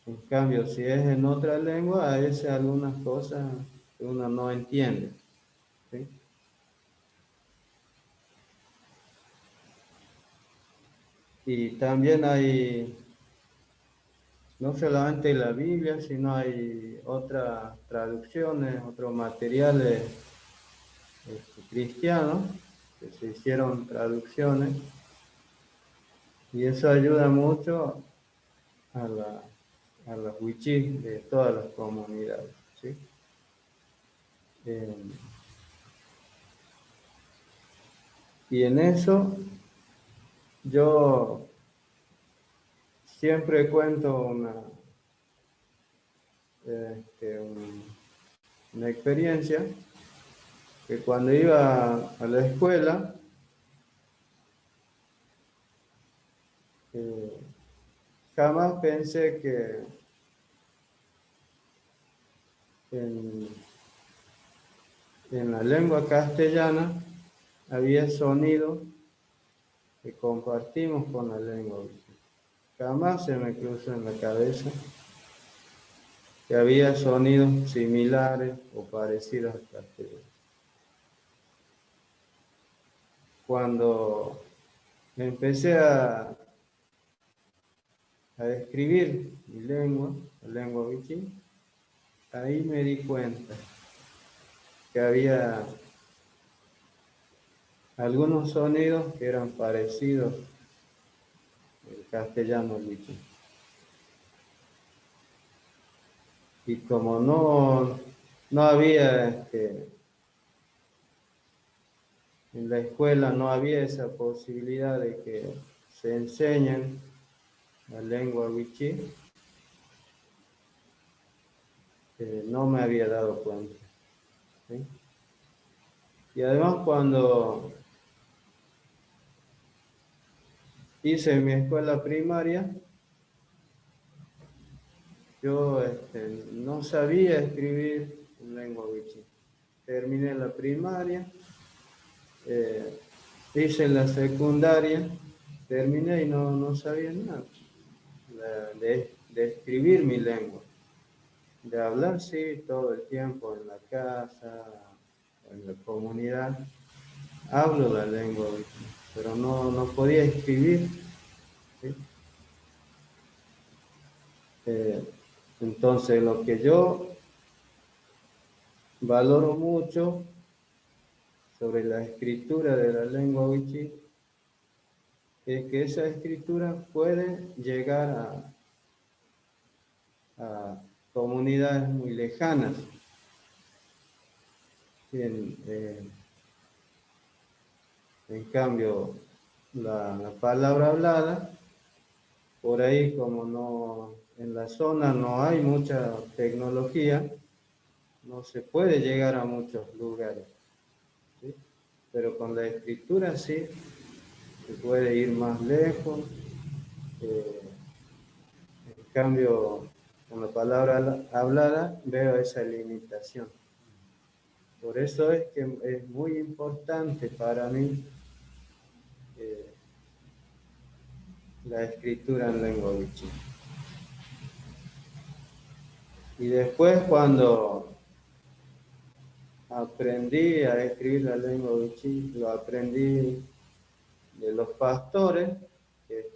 En cambio, si es en otra lengua, a veces algunas cosas que uno no entiende. ¿Sí? Y también hay, no solamente la Biblia, sino hay otras traducciones, otros materiales cristianos que se hicieron traducciones. Y eso ayuda mucho a los wichís de todas las comunidades. ¿Sí? Y en eso yo siempre cuento una experiencia que cuando iba a la escuela, jamás pensé que en la lengua castellana había sonidos que compartimos con la lengua wichí. Jamás se me cruzó en la cabeza que había sonidos similares o parecidos al castellano. Cuando empecé a escribir mi lengua, la lengua wichí, ahí me di cuenta que había algunos sonidos que eran parecidos el castellano wichí. Y como no había, en la escuela no había esa posibilidad de que se enseñen la lengua wichí, no me había dado cuenta, ¿sí? Y además cuando hice mi escuela primaria, yo no sabía escribir en lengua wichí. Terminé la primaria, hice la secundaria, terminé y no sabía nada de escribir mi lengua. De hablar, sí, todo el tiempo en la casa, en la comunidad. Hablo la lengua, pero no podía escribir, ¿sí? Entonces, lo que yo valoro mucho sobre la escritura de la lengua wichí es que esa escritura puede llegar a comunidades muy lejanas. En cambio, la palabra hablada, por ahí como en la zona no hay mucha tecnología, no se puede llegar a muchos lugares, ¿sí? Pero con la escritura sí, se puede ir más lejos. En cambio, con la palabra hablada veo esa limitación. Por eso es que es muy importante para mí la escritura en lengua wichí. Y después cuando aprendí a escribir la lengua wichí, lo aprendí de los pastores que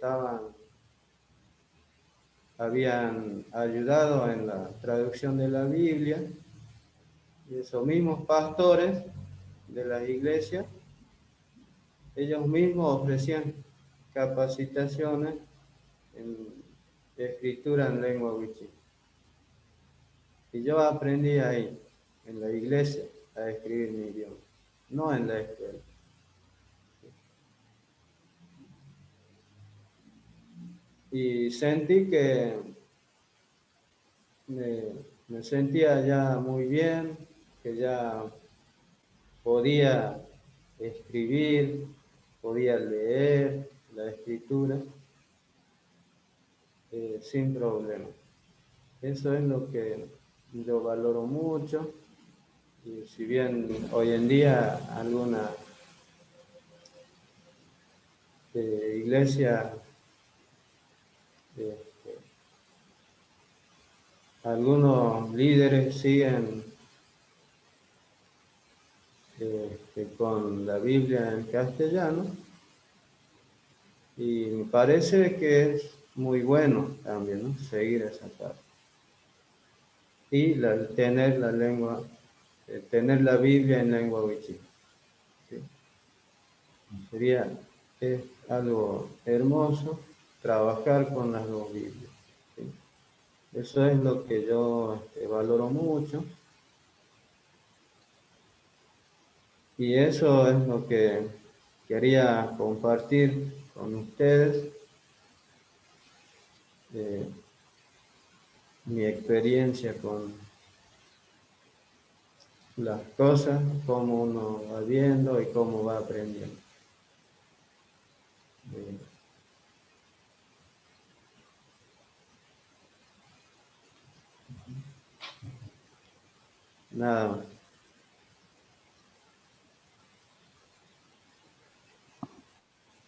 habían ayudado en la traducción de la Biblia, y esos mismos pastores de las iglesias, ellos mismos ofrecían capacitaciones en escritura en lengua wichí. Y yo aprendí ahí, en la iglesia, a escribir mi idioma, no en la escuela. Y sentí que me sentía ya muy bien, que ya podía escribir, podía leer la escritura sin problema. Eso es lo que yo valoro mucho. Y si bien hoy en día alguna iglesia, algunos líderes siguen con la Biblia en castellano, y me parece que es muy bueno también, ¿no?, seguir esa parte. Y tener la lengua, tener la Biblia en lengua wichí, ¿sí? Es algo hermoso trabajar con las dos Biblias, ¿sí? Eso es lo que yo valoro mucho. Y eso es lo que quería compartir con ustedes, mi experiencia con las cosas, cómo uno va viendo y cómo va aprendiendo. Nada más.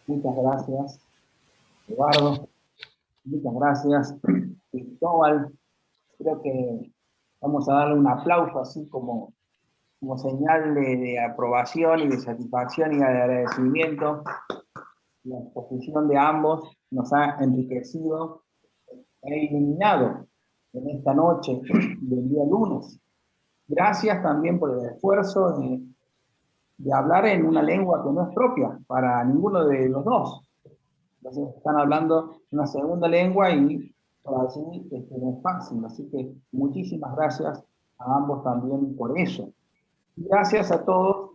Muchas gracias, Eduardo. Muchas gracias, Cristóbal. Creo que vamos a darle un aplauso así como señal de aprobación y de satisfacción y de agradecimiento. La exposición de ambos nos ha enriquecido e iluminado en esta noche del día lunes. Gracias también por el esfuerzo de hablar en una lengua que no es propia para ninguno de los dos. Entonces están hablando una segunda lengua y por allí no es fácil. Así que muchísimas gracias a ambos también por eso. Y gracias a todos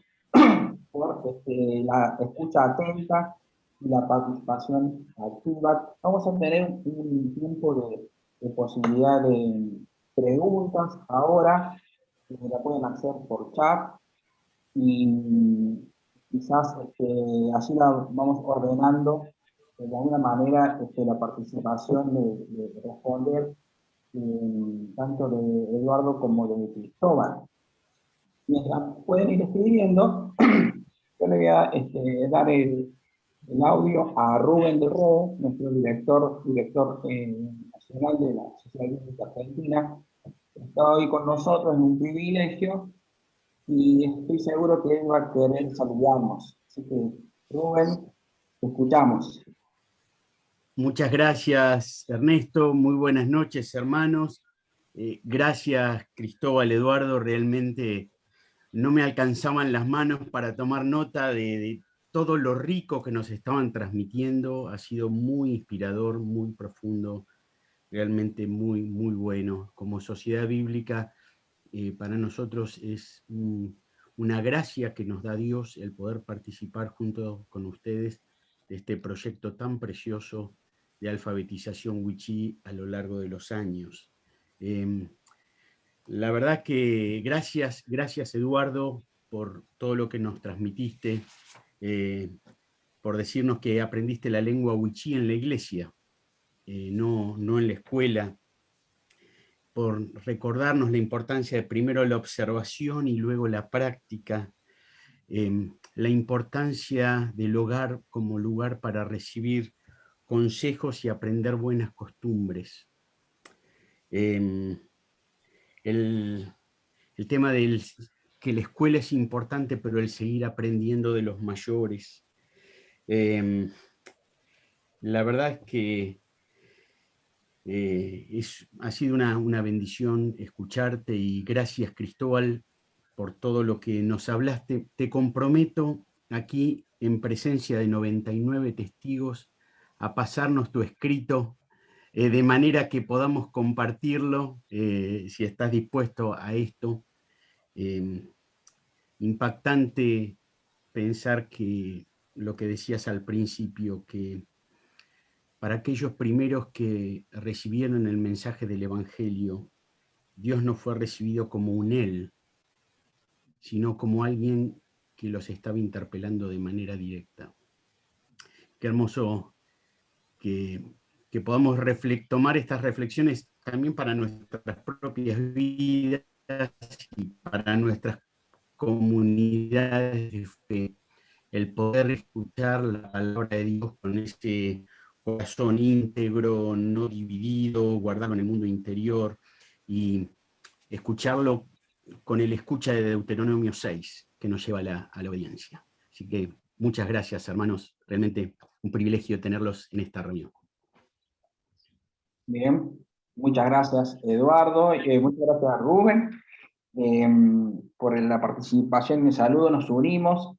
por la escucha atenta y la participación activa. Vamos a tener un tiempo de posibilidad de preguntas ahora, la pueden hacer por chat y quizás así la vamos ordenando de alguna manera la participación de responder tanto de Eduardo como de Cristóbal. Mientras pueden ir escribiendo, yo le voy a dar el audio a Rubén de Roo, nuestro director nacional de la Sociedad Bíblica Argentina, que está hoy con nosotros, es un privilegio, y estoy seguro que él va a querer saludarnos. Así que, Rubén, te escuchamos. Muchas gracias, Ernesto. Muy buenas noches, hermanos. Gracias, Cristóbal, Eduardo. Realmente no me alcanzaban las manos para tomar nota de todo lo rico que nos estaban transmitiendo. Ha sido muy inspirador, muy profundo, realmente muy, muy bueno. Como Sociedad Bíblica, para nosotros es una gracia que nos da Dios el poder participar junto con ustedes de este proyecto tan precioso de alfabetización wichí a lo largo de los años. La verdad que gracias Eduardo por todo lo que nos transmitiste, por decirnos que aprendiste la lengua wichí en la iglesia, no en la escuela, por recordarnos la importancia de primero la observación y luego la práctica, la importancia del hogar como lugar para recibir consejos y aprender buenas costumbres. El tema del que la escuela es importante, pero el seguir aprendiendo de los mayores. La verdad es que ha sido una bendición escucharte y gracias, Cristóbal, por todo lo que nos hablaste. Te comprometo aquí, en presencia de 99 testigos, a pasarnos tu escrito de manera que podamos compartirlo, si estás dispuesto a esto. Impactante pensar que lo que decías al principio, que para aquellos primeros que recibieron el mensaje del Evangelio, Dios no fue recibido como un él, sino como alguien que los estaba interpelando de manera directa. Qué hermoso que podamos tomar estas reflexiones también para nuestras propias vidas y para nuestras comunidades de fe. El poder escuchar la palabra de Dios con ese corazón íntegro, no dividido, guardado en el mundo interior, y escucharlo con el escucha de Deuteronomio 6, que nos lleva a la obediencia. Así que muchas gracias, hermanos. Realmente un privilegio tenerlos en esta reunión. Bien, muchas gracias, Eduardo. Muchas gracias a Rubén por la participación y el saludo. Nos unimos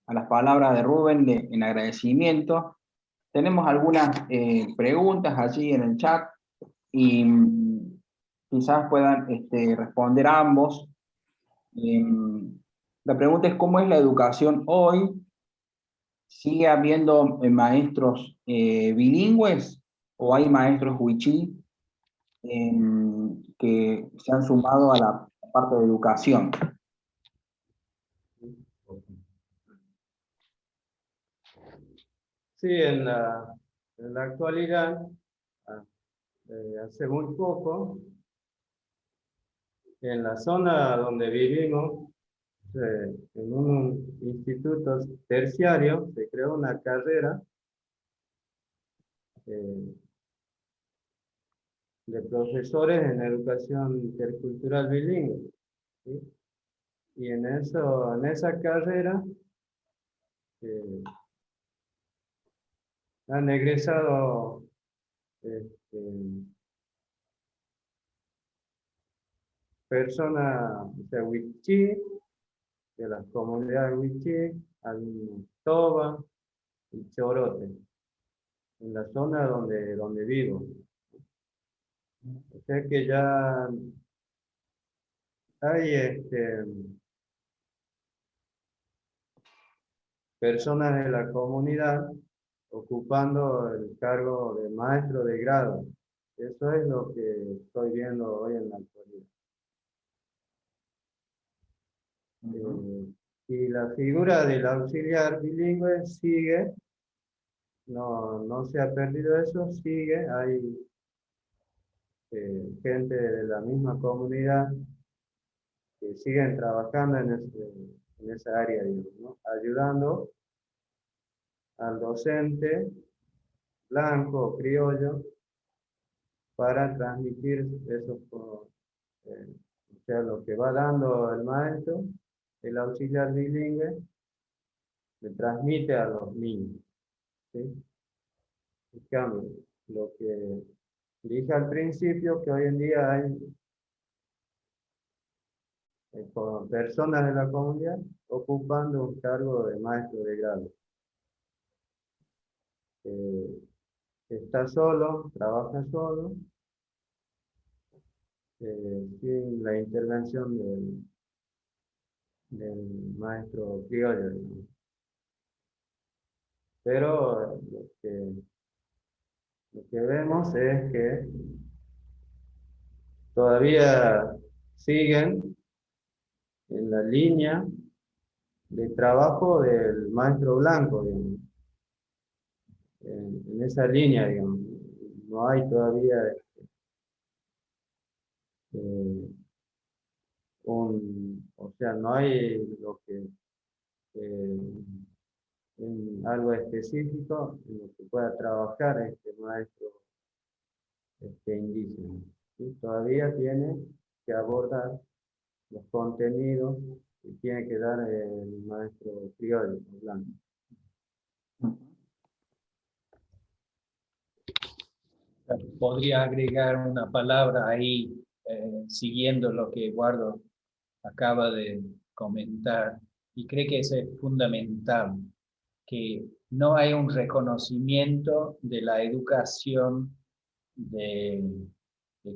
a las palabras de Rubén en agradecimiento. Tenemos algunas preguntas allí en el chat y quizás puedan responder a ambos. La pregunta es: ¿cómo es la educación hoy? ¿Sigue habiendo maestros bilingües o hay maestros wichí que se han sumado a la parte de educación? Sí, en la actualidad, hace muy poco, en la zona donde vivimos, en un instituto terciario, se creó una carrera de profesores en educación intercultural bilingüe, ¿sí? Y en esa carrera han egresado personas de wichí, de las comunidades wichí, al Toba y Chorote. en la zona donde vivo. O sea que ya hay personas de la comunidad ocupando el cargo de maestro de grado. Eso es lo que estoy viendo hoy en la actualidad. Y la figura del auxiliar bilingüe sigue, no se ha perdido eso, sigue, hay gente de la misma comunidad que siguen trabajando en esa área, digamos, ¿no? Ayudando al docente blanco o criollo para transmitir esos, o sea, lo que va dando el maestro, el auxiliar bilingüe, le transmite a los niños, ¿sí? En cambio, lo que dije al principio, que hoy en día hay personas de la comunidad ocupando un cargo de maestro de grado. Está solo, trabaja solo, sin la intervención del maestro criollo, digamos. Pero lo que vemos es que todavía siguen en la línea de trabajo del maestro blanco, digamos. En esa línea, digamos. No hay todavía o sea, no hay lo que en algo específico en lo que pueda trabajar este maestro indígena, ¿sí? Todavía tiene que abordar los contenidos que tiene que dar el maestro criollo blanco. Podría agregar una palabra ahí, siguiendo lo que Eduardo acaba de comentar, y creo que eso es fundamental, que no hay un reconocimiento de la educación de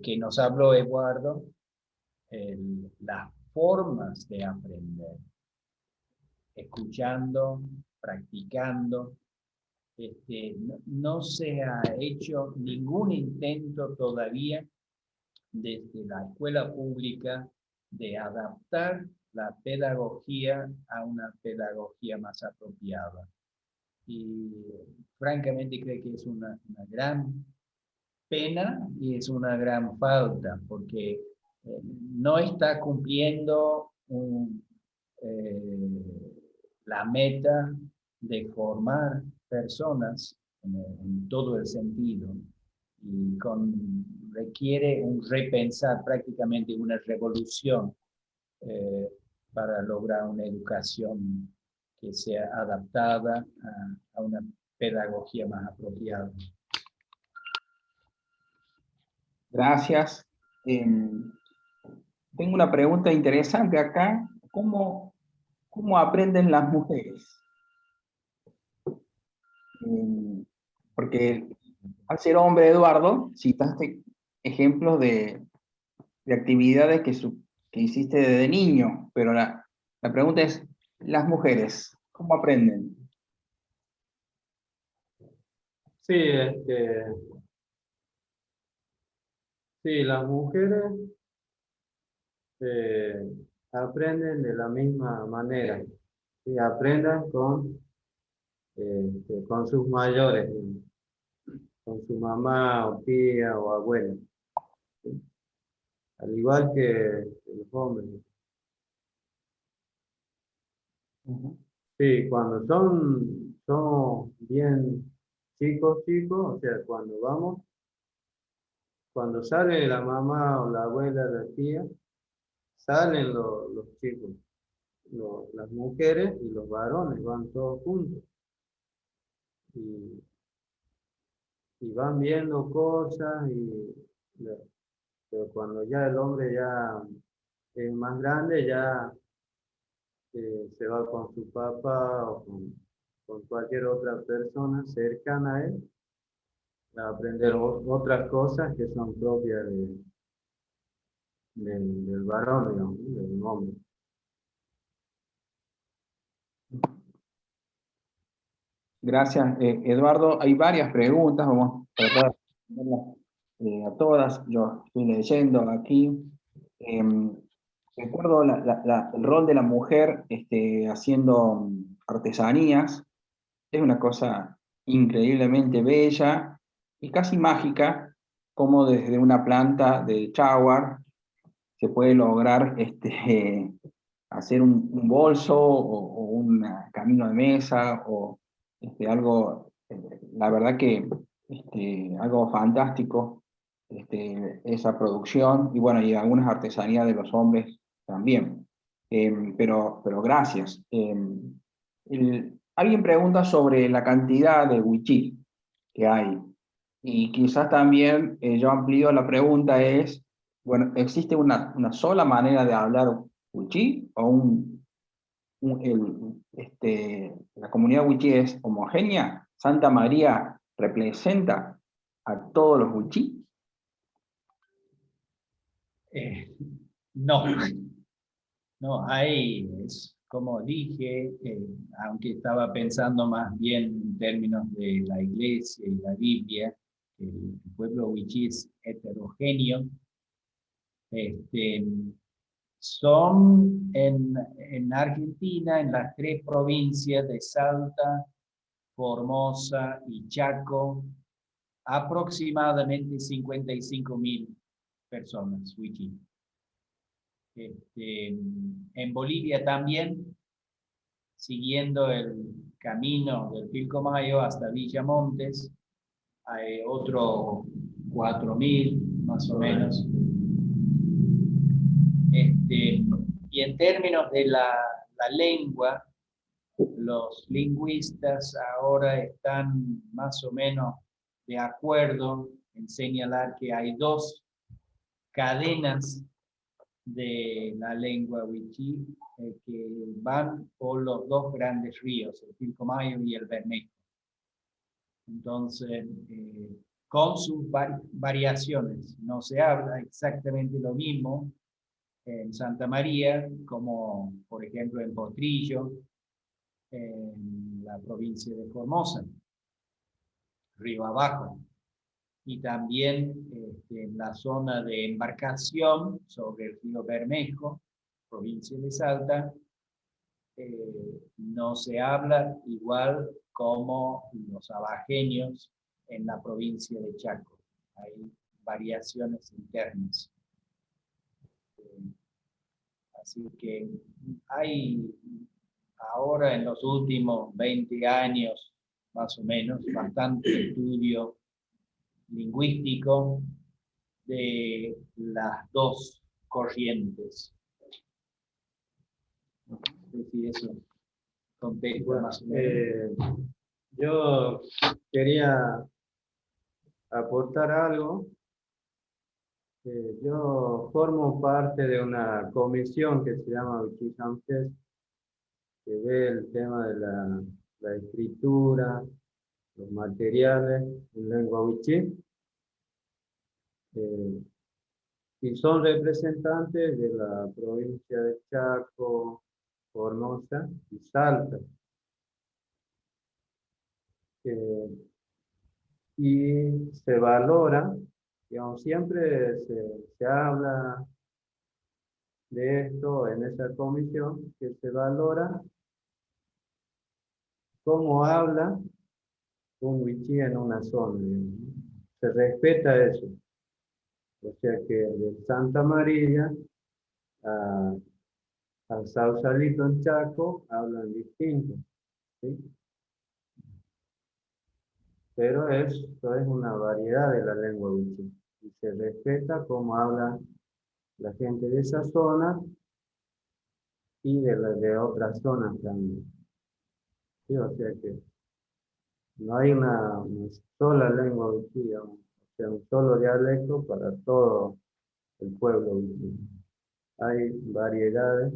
que nos habló Eduardo, las formas de aprender, escuchando, practicando. No se ha hecho ningún intento todavía desde la escuela pública de adaptar la pedagogía a una pedagogía más apropiada. Y francamente creo que es una gran pena y es una gran falta, porque no está cumpliendo la meta de formar personas en todo el sentido, y requiere un repensar, prácticamente una revolución, para lograr una educación que sea adaptada a una pedagogía más apropiada. Gracias. Tengo una pregunta interesante acá. ¿Cómo aprenden las mujeres? Porque al ser hombre, Eduardo, citaste ejemplos de actividades que hiciste desde niño, pero la pregunta es, las mujeres, ¿cómo aprenden? Sí, sí, las mujeres aprenden de la misma manera. Sí, aprendan con sus mayores, con su mamá o tía o abuela, ¿sí? Al igual que los hombres. Sí, cuando somos bien chicos, o sea, cuando sale la mamá o la abuela, la tía, salen los chicos, las mujeres y los varones, van todos juntos. Y, y van viendo cosas, pero cuando ya el hombre ya es más grande, ya se va con su papá o con cualquier otra persona cercana a él, aprender otras cosas que son propias del varón, digamos, ¿no? Del hombre. Gracias, Eduardo. Hay varias preguntas, vamos a tratar de responderlas a todas. Yo estoy leyendo aquí. Recuerdo el rol de la mujer haciendo artesanías. Es una cosa increíblemente bella y casi mágica, como desde una planta de Chawar se puede lograr hacer un bolso o un camino de mesa o algo, la verdad que algo fantástico, esa producción, y bueno, y algunas artesanías de los hombres también. Pero gracias. Alguien pregunta sobre la cantidad de wichí que hay. Y quizás también yo amplío la pregunta es, bueno, ¿existe una sola manera de hablar wichí o la comunidad wichí es homogénea? ¿Santa María representa a todos los wichí? No, no, hay, como dije, aunque estaba pensando más bien en términos de la iglesia y la Biblia, el pueblo wichí es heterogéneo. Son en Argentina, en las 3 provincias de Salta, Formosa y Chaco, aproximadamente 55.000 personas wichí. En Bolivia también, siguiendo el camino del Pilcomayo hasta Villa Montes, hay otro 4.000 más o menos. Y en términos de la lengua, los lingüistas ahora están más o menos de acuerdo en señalar que hay 2 cadenas de la lengua wichí que van por los 2 grandes ríos, el Pilcomayo y el Bermejo. Entonces, con sus variaciones, no se habla exactamente lo mismo en Santa María como, por ejemplo, en Potrillo, en la provincia de Formosa, río abajo, y también en la zona de embarcación sobre el río Bermejo, provincia de Salta, no se habla igual como los abajeños en la provincia de Chaco. Hay variaciones internas. Así que hay ahora en los últimos 20 años, más o menos, bastante estudio lingüístico de las 2 corrientes. No sé si eso contesta más o menos. Yo quería aportar algo. Yo formo parte de una comisión que se llama Wichí Samtes, que ve el tema de la escritura, los materiales en lengua wichí, y son representantes de la provincia de Chaco, Formosa y Salta. Y se valora, digamos, siempre se habla de esto en esa comisión, que se valora cómo habla un wichí en una zona, digamos, ¿no? Se respeta eso. O sea que de Santa María a Sausalito en Chaco hablan distinto, ¿sí? Pero esto es una variedad de la lengua wichí y se respeta cómo habla la gente de esa zona y de otras zonas también. Sí, o sea que no hay una sola lengua wichí, digamos, o sea, un solo dialecto para todo el pueblo wichí. Hay variedades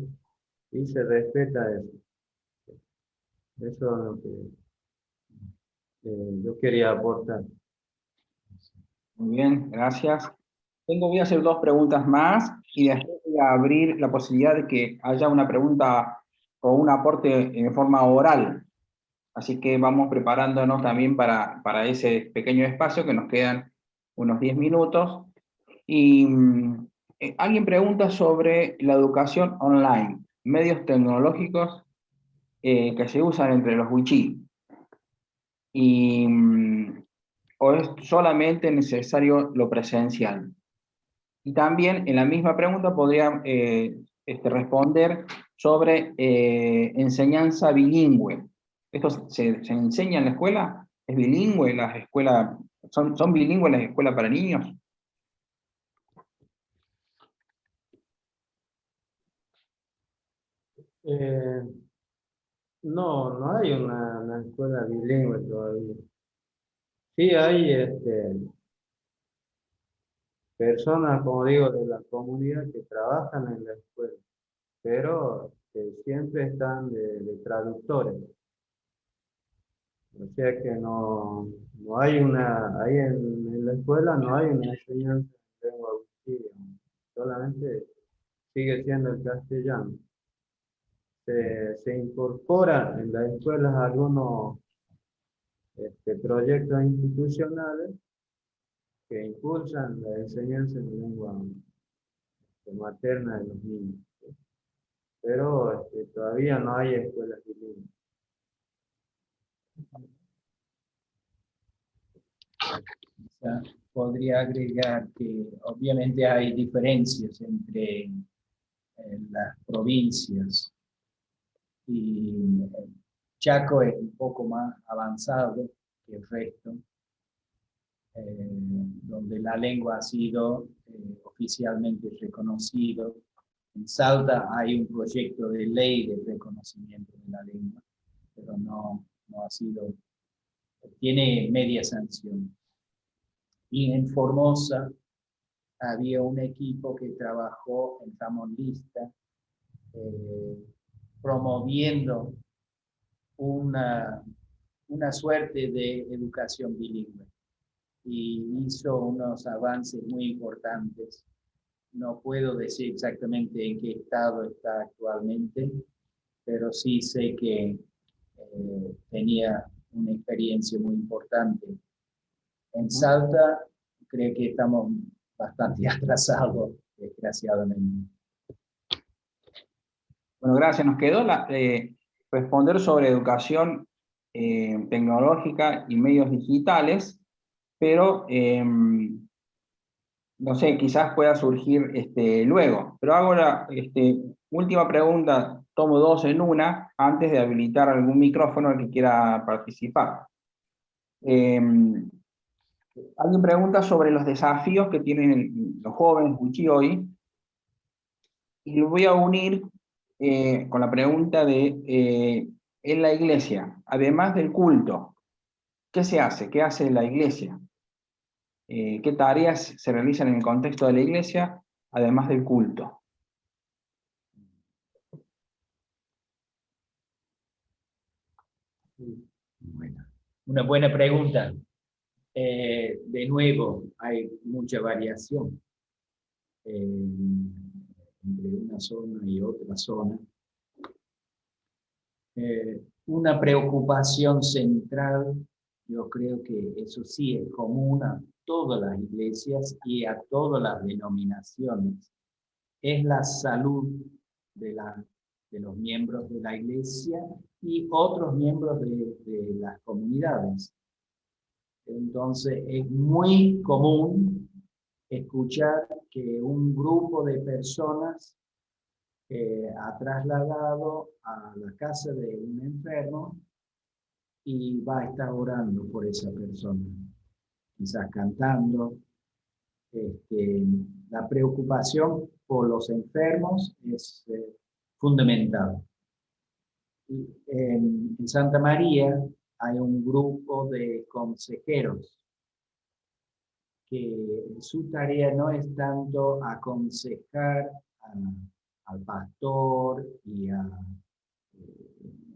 y se respeta eso. Eso es lo que yo quería aportar. Muy bien, gracias. Voy a hacer 2 preguntas más y después voy a abrir la posibilidad de que haya una pregunta o un aporte en forma oral. Así que vamos preparándonos también para ese pequeño espacio, que nos quedan unos 10 minutos. Y alguien pregunta sobre la educación online, medios tecnológicos que se usan entre los wichí. Y, ¿o es solamente necesario lo presencial? Y también en la misma pregunta podría responder sobre enseñanza bilingüe. ¿Esto se enseña en la escuela? ¿Es bilingüe las escuelas? ¿Son bilingües las escuelas para niños? Eh, no, no hay una escuela bilingüe todavía. Sí hay personas, como digo, de la comunidad que trabajan en la escuela, pero que siempre están de traductores. O sea que no hay ahí en la escuela no hay una enseñanza en lengua auxiliar, solamente sigue siendo el castellano. Se incorporan en las escuelas algunos proyectos institucionales que impulsan la enseñanza en lengua materna de los niños, ¿sí? Pero todavía no hay escuelas bilingües. sea, podría agregar que obviamente hay diferencias entre las provincias y Chaco es un poco más avanzado que el resto, donde la lengua ha sido oficialmente reconocido. En Salta hay un proyecto de ley de reconocimiento de la lengua, pero no ha sido, tiene media sanción. Y en Formosa había un equipo que trabajó en Ramón Lista, promoviendo una suerte de educación bilingüe. Y hizo unos avances muy importantes. No puedo decir exactamente en qué estado está actualmente, pero sí sé que tenía una experiencia muy importante. En Salta creo que estamos bastante atrasados, desgraciadamente. Bueno, gracias. Nos quedó responder sobre educación tecnológica y medios digitales, pero no sé, quizás pueda surgir luego. Pero hago la última pregunta, tomo 2 en una, antes de habilitar algún micrófono al que quiera participar. Alguien pregunta sobre los desafíos que tienen los jóvenes wichí hoy, y lo voy a unir con la pregunta de, en la iglesia, además del culto, ¿qué se hace? ¿Qué hace la iglesia? ¿Qué tareas se realizan en el contexto de la iglesia, además del culto? Bueno, una buena pregunta. De nuevo, hay mucha variación entre una zona y otra zona. Una preocupación central, yo creo que eso sí es común a todas las iglesias y a todas las denominaciones, es la salud de los miembros de la iglesia y otros miembros de las comunidades. Entonces es muy común escuchar que un grupo de personas ha trasladado a la casa de un enfermo y va a estar orando por esa persona, quizás cantando. La preocupación por los enfermos es fundamental. En Santa María hay un grupo de consejeros que su tarea no es tanto aconsejar al pastor y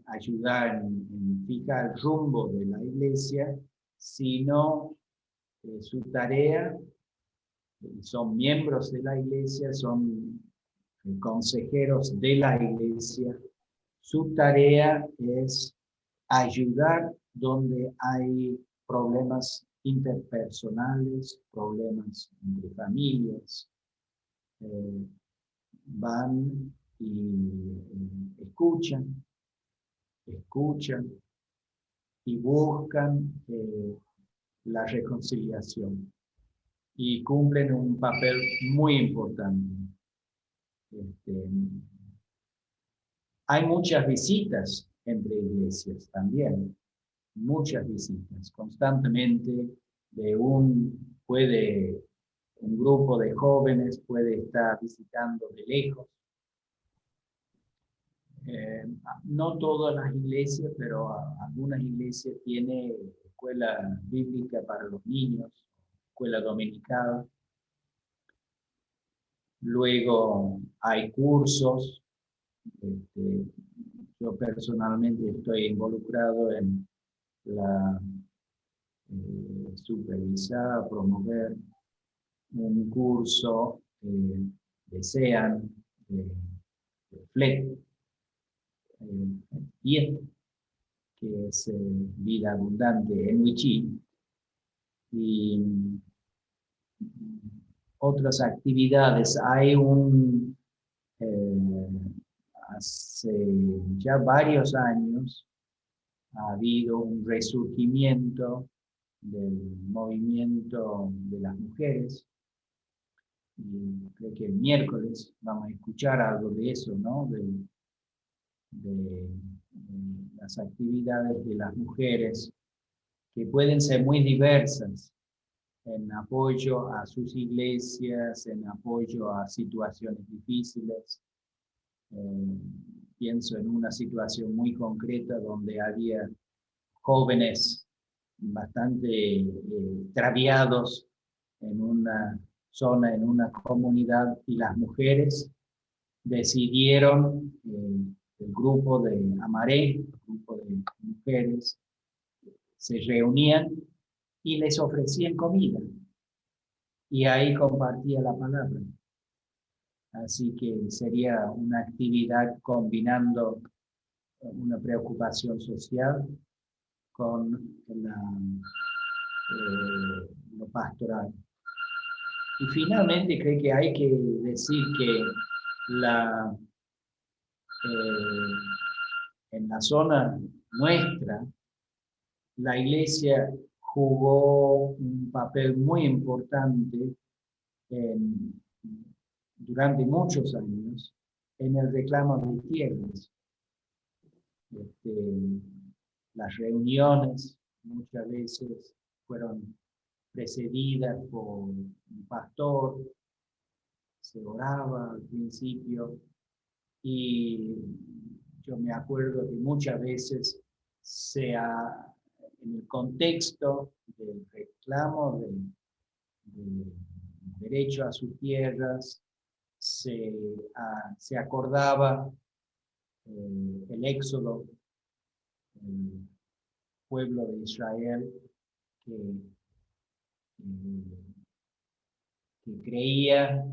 ayudar en fijar el rumbo de la iglesia, sino su tarea, son miembros de la iglesia, son consejeros de la iglesia. Su tarea es ayudar donde hay problemas interpersonales, problemas entre familias. Van y escuchan y buscan la reconciliación y cumplen un papel muy importante. Hay muchas visitas entre iglesias también, muchas visitas, constantemente un grupo de jóvenes puede estar visitando de lejos. No todas las iglesias, pero algunas iglesias tienen escuela bíblica para los niños, escuela dominical. Luego hay cursos. Yo personalmente estoy involucrado en la supervisar, promover un curso de SEAN, de FLET, y que es Vida Abundante en Wichí, y otras actividades. Hay hace ya varios años ha habido un resurgimiento del movimiento de las mujeres, y creo que el miércoles vamos a escuchar algo de eso, ¿no? De las actividades de las mujeres, que pueden ser muy diversas, en apoyo a sus iglesias, en apoyo a situaciones difíciles. Pienso en una situación muy concreta donde había jóvenes bastante traviados en una zona, en una comunidad, y las mujeres decidieron, el grupo de Amaré, el grupo de mujeres, se reunían y les ofrecían comida, y ahí compartía la palabra. Así que sería una actividad combinando una preocupación social con lo pastoral. Y finalmente creo que hay que decir que en la zona nuestra, la iglesia jugó un papel muy importante durante muchos años en el reclamo de tierras. Las reuniones muchas veces fueron precedidas por un pastor, se oraba al principio, y yo me acuerdo que muchas veces en el contexto del reclamo del derecho a sus tierras, se acordaba el éxodo del pueblo de Israel, que creía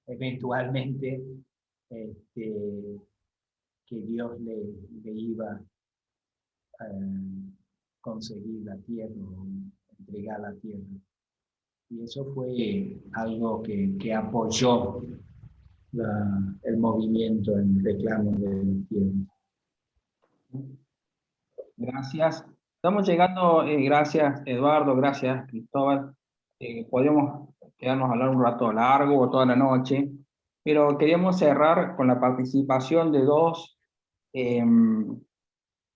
eventualmente que Dios le iba a conseguir la tierra, o entregar la tierra. Y eso fue algo que apoyó el movimiento en reclamo de la tierra. Gracias. Estamos llegando, gracias Eduardo, gracias Cristóbal. Podríamos quedarnos a hablar un rato largo o toda la noche, pero queríamos cerrar con la participación de dos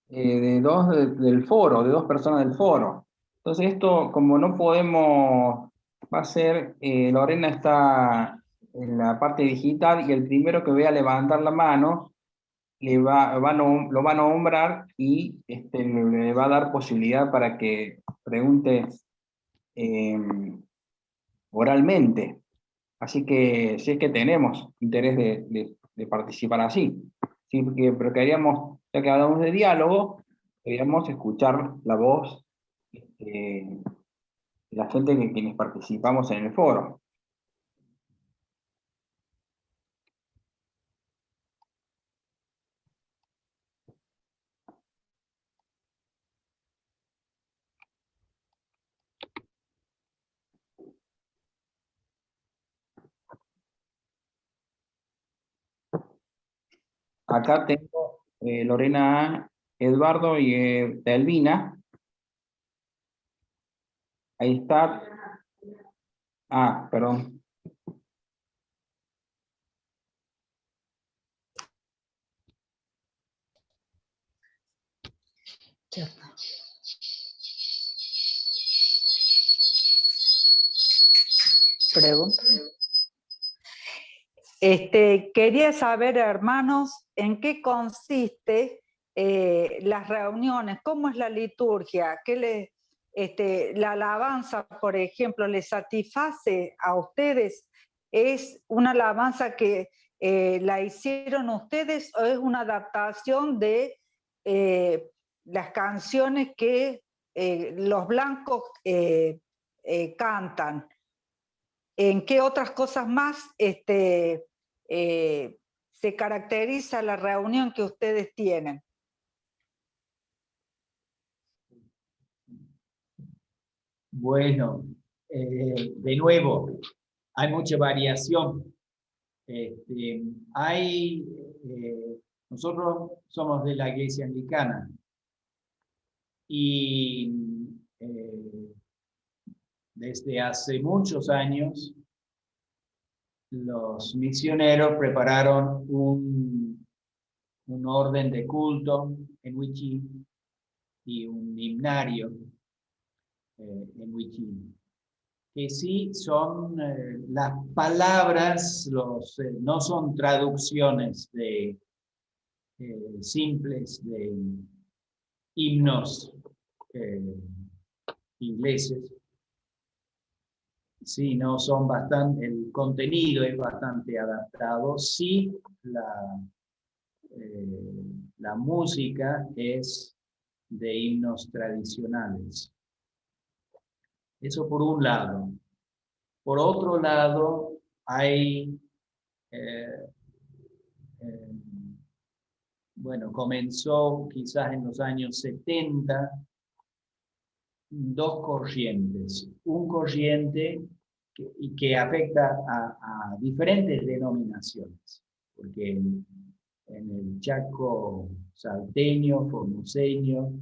del foro, de dos personas del foro. Entonces esto, como no podemos, va a ser, Lorena está en la parte digital, y el primero que vaya a levantar la mano lo va a nombrar, y le va a dar posibilidad para que pregunte oralmente. Así que si es que tenemos interés de participar así. Sí, pero queríamos, ya que hablamos de diálogo, queríamos escuchar la voz la gente quienes participamos en el foro. Acá tengo Lorena, Eduardo y Delvina. Ahí está. Ah, perdón. Pregunta. Quería saber, hermanos, en qué consiste las reuniones, cómo es la liturgia, la alabanza, por ejemplo, ¿les satisface a ustedes? ¿Es una alabanza que la hicieron ustedes o es una adaptación de las canciones que los blancos cantan? ¿En qué otras cosas más se caracteriza la reunión que ustedes tienen? Bueno, de nuevo, hay mucha variación. Nosotros somos de la Iglesia Anglicana y desde hace muchos años los misioneros prepararon un orden de culto en Wichí y un himnario en Wichí, que sí son las palabras, no son traducciones simples de himnos ingleses, sí, no son bastante, el contenido es bastante adaptado, sí, la música es de himnos tradicionales. Eso por un lado. Por otro lado, hay, bueno, comenzó quizás en los años 70, dos corrientes. Un corriente que afecta a diferentes denominaciones, porque en el Chaco salteño, formoseño,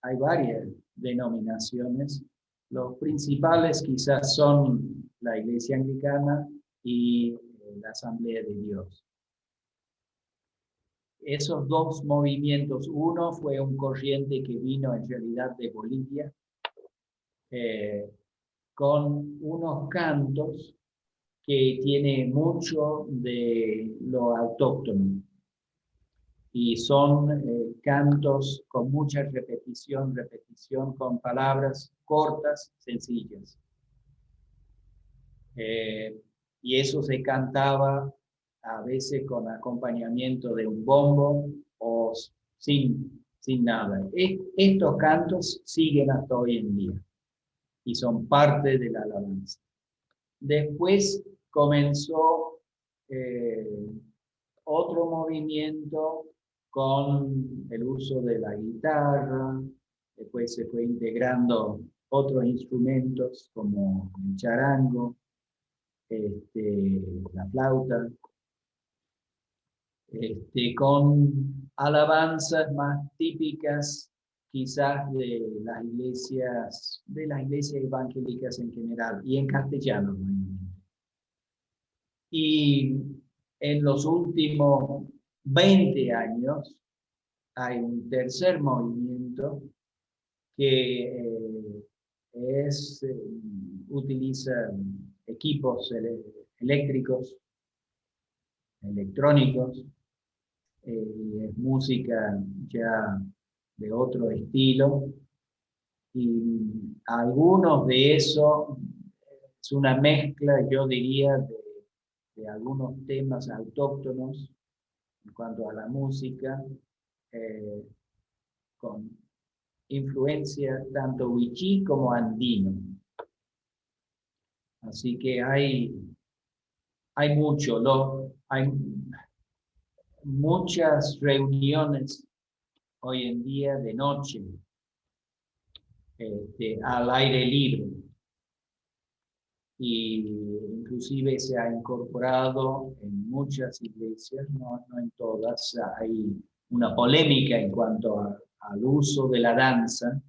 hay varias denominaciones. Los principales quizás son la Iglesia Anglicana y la Asamblea de Dios. Esos dos movimientos, uno fue un corriente que vino en realidad de Bolivia, con unos cantos que tiene mucho de lo autóctono. Y son cantos con mucha repetición, con palabras cortas, sencillas. Y eso se cantaba a veces con acompañamiento de un bombo o sin nada. Estos cantos siguen hasta hoy en día y son parte de la alabanza. Después comenzó otro movimiento con el uso de la guitarra, después se fue integrando otros instrumentos como el charango, la flauta, con alabanzas más típicas quizás de las iglesias evangélicas en general, y en castellano. Y en los últimos 20 años hay un tercer movimiento que utiliza equipos eléctricos, electrónicos, y es música ya de otro estilo, y algunos de esos es una mezcla, yo diría, de algunos temas autóctonos en cuanto a la música, con influencia tanto wichí como andino. Así que hay hay muchas reuniones hoy en día de noche, al aire libre. Y inclusive se ha incorporado en muchas iglesias, no en todas, hay una polémica en cuanto al uso de la danza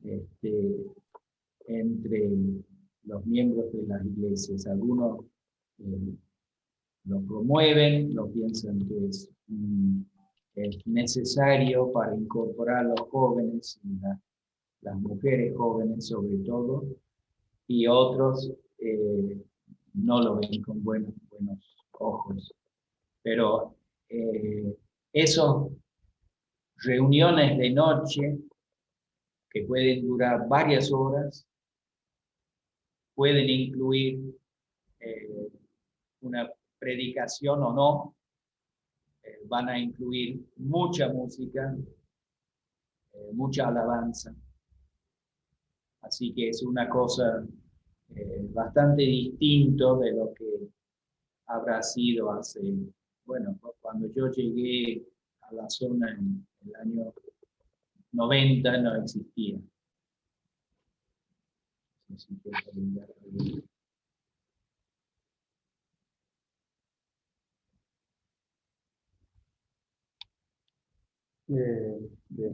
entre los miembros de las iglesias. Algunos lo promueven, lo piensan que es necesario para incorporar a los jóvenes, y las mujeres jóvenes sobre todo, y otros no lo ven con buenos ojos. Pero esas reuniones de noche, que pueden durar varias horas, pueden incluir una predicación o no, van a incluir mucha música, mucha alabanza. Así que es una cosa bastante distinto de lo que habrá sido hace, bueno, cuando yo llegué a la zona en el año 90 no existía.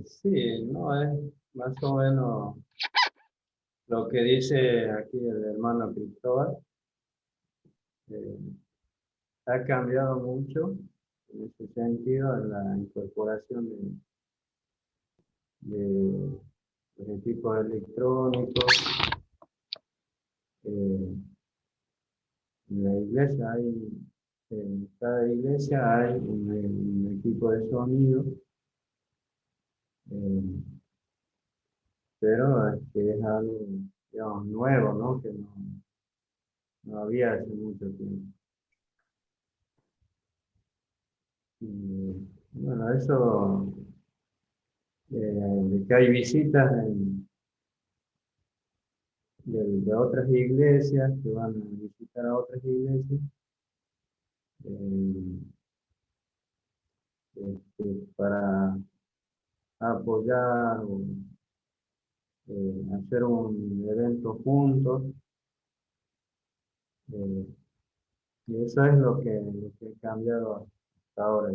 Sí, no es más o menos lo que dice aquí el hermano Cristóbal. Ha cambiado mucho en ese sentido en la incorporación de los equipos electrónicos. En la iglesia en cada iglesia hay un equipo de sonido, pero es algo, digamos, nuevo, ¿no? Que no había hace mucho tiempo. Y, bueno, eso de que hay visitas de otras iglesias que van a visitar a otras iglesias para apoyar o hacer un evento juntos. Y eso es lo que ha cambiado hasta ahora.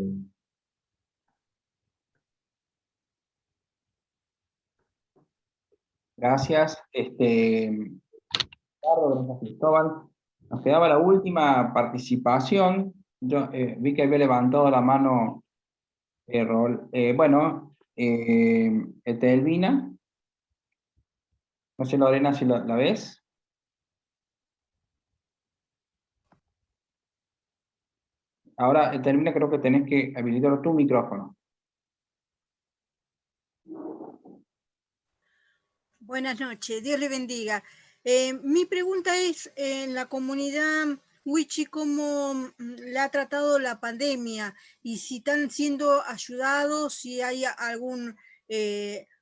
Gracias. Carlos, Cristóbal. Nos quedaba la última participación. Yo vi que había levantado la mano Etelvina. No sé, Lorena, si la ves. Ahora, Etelvina, creo que tenés que habilitar tu micrófono. Buenas noches, Dios le bendiga. Mi pregunta es, en la comunidad Wichi, ¿cómo le ha tratado la pandemia? Y si están siendo ayudados, si hay algún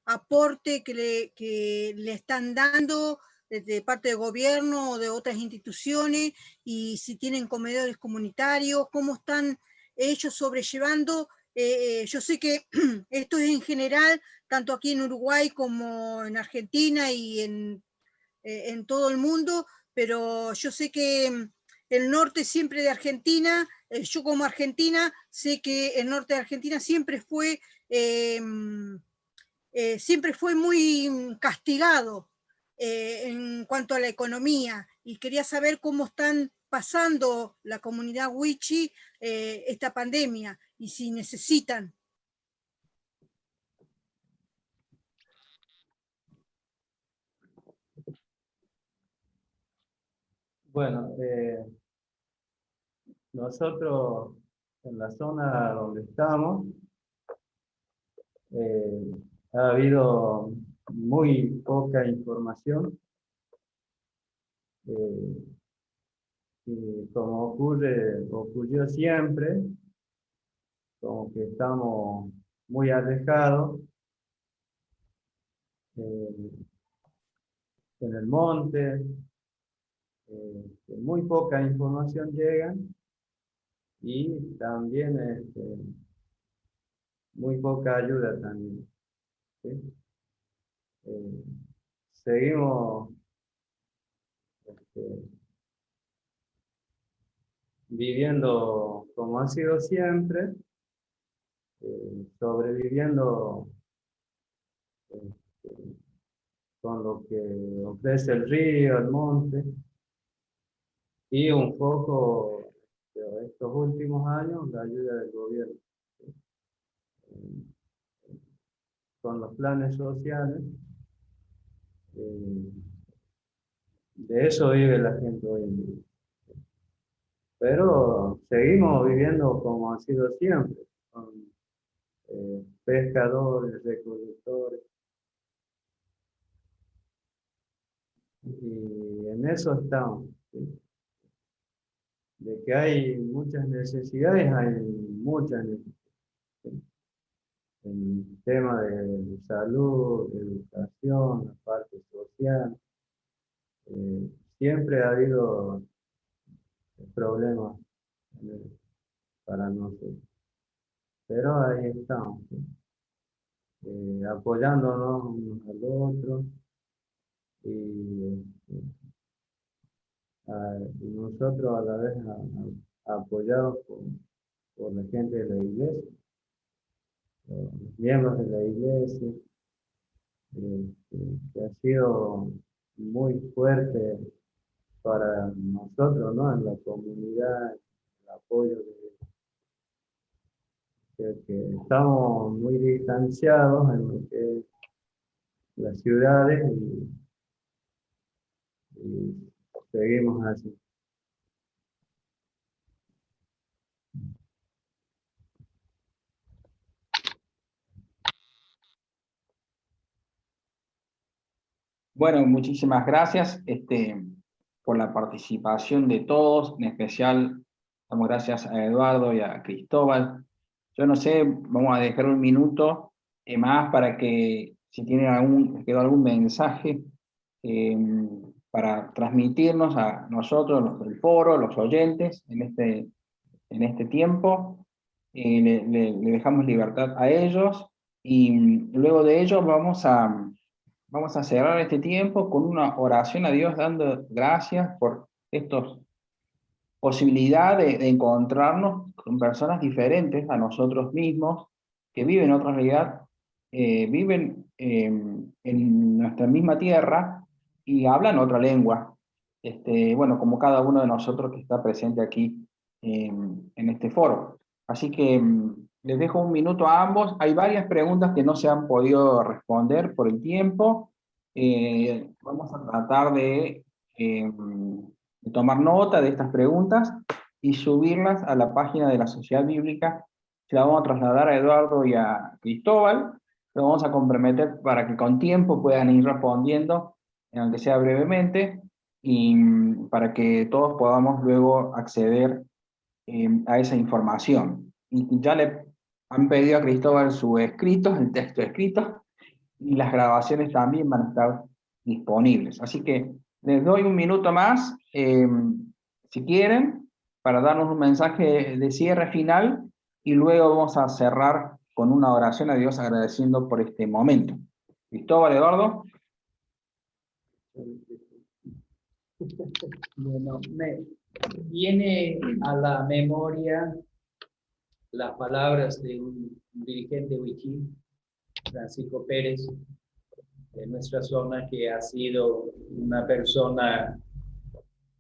aporte que le están dando de parte del gobierno o de otras instituciones, y si tienen comedores comunitarios, ¿cómo están ellos sobrellevando? Yo sé que esto es en general, tanto aquí en Uruguay como en Argentina y en todo el mundo, pero yo sé que el norte siempre de Argentina, yo como argentina, sé que el norte de Argentina siempre fue muy castigado en cuanto a la economía, y quería saber cómo están pasando la comunidad Wichi esta pandemia y si necesitan. Bueno, nosotros en la zona donde estamos, ha habido muy poca información. Y como ocurrió siempre, como que estamos muy alejados en el monte, muy poca información llega y también muy poca ayuda también, ¿sí? Seguimos viviendo como ha sido siempre, sobreviviendo con lo que ofrece el río, el monte, y un poco de estos últimos años la ayuda del gobierno. Con los planes sociales, de eso vive la gente hoy en día. Pero seguimos viviendo como ha sido siempre, con pescadores, recolectores, y en eso estamos, ¿sí? De que hay muchas necesidades, hay muchas necesidades. ¿Sí? En el tema de salud, de educación, la parte social, siempre ha habido problemas para nosotros. Pero ahí estamos, ¿sí? Apoyándonos unos al otro, y y nosotros a la vez apoyados por la gente de la iglesia, los miembros de la iglesia, que ha sido muy fuerte para nosotros, ¿no? En la comunidad, el apoyo que estamos muy distanciados en lo que es las ciudades, y seguimos así. Bueno, muchísimas gracias por la participación de todos, en especial damos gracias a Eduardo y a Cristóbal. Yo no sé, vamos a dejar un minuto más para que si tienen quedó algún mensaje eh, para transmitirnos a nosotros, los del foro, los oyentes, en este tiempo. Le dejamos libertad a ellos y luego de ello vamos a cerrar este tiempo con una oración a Dios dando gracias por estas posibilidades de encontrarnos con personas diferentes a nosotros mismos, que viven otra realidad, viven en nuestra misma tierra y hablan otra lengua. Bueno, como cada uno de nosotros que está presente aquí en este foro. Así que les dejo un minuto a ambos. Hay varias preguntas que no se han podido responder por el tiempo. Vamos a tratar de tomar nota de estas preguntas y subirlas a la página de la Sociedad Bíblica. Se la vamos a trasladar a Eduardo y a Cristóbal. Lo vamos a comprometer para que con tiempo puedan ir respondiendo, aunque sea brevemente, y para que todos podamos luego acceder a esa información. Y ya le han pedido a Cristóbal su escrito, el texto escrito, y las grabaciones también van a estar disponibles. Así que les doy un minuto más, si quieren, para darnos un mensaje de cierre final, y luego vamos a cerrar con una oración a Dios agradeciendo por este momento. Cristóbal, Eduardo. Bueno, me viene a la memoria las palabras de un dirigente wichí, Francisco Pérez, de nuestra zona, que ha sido una persona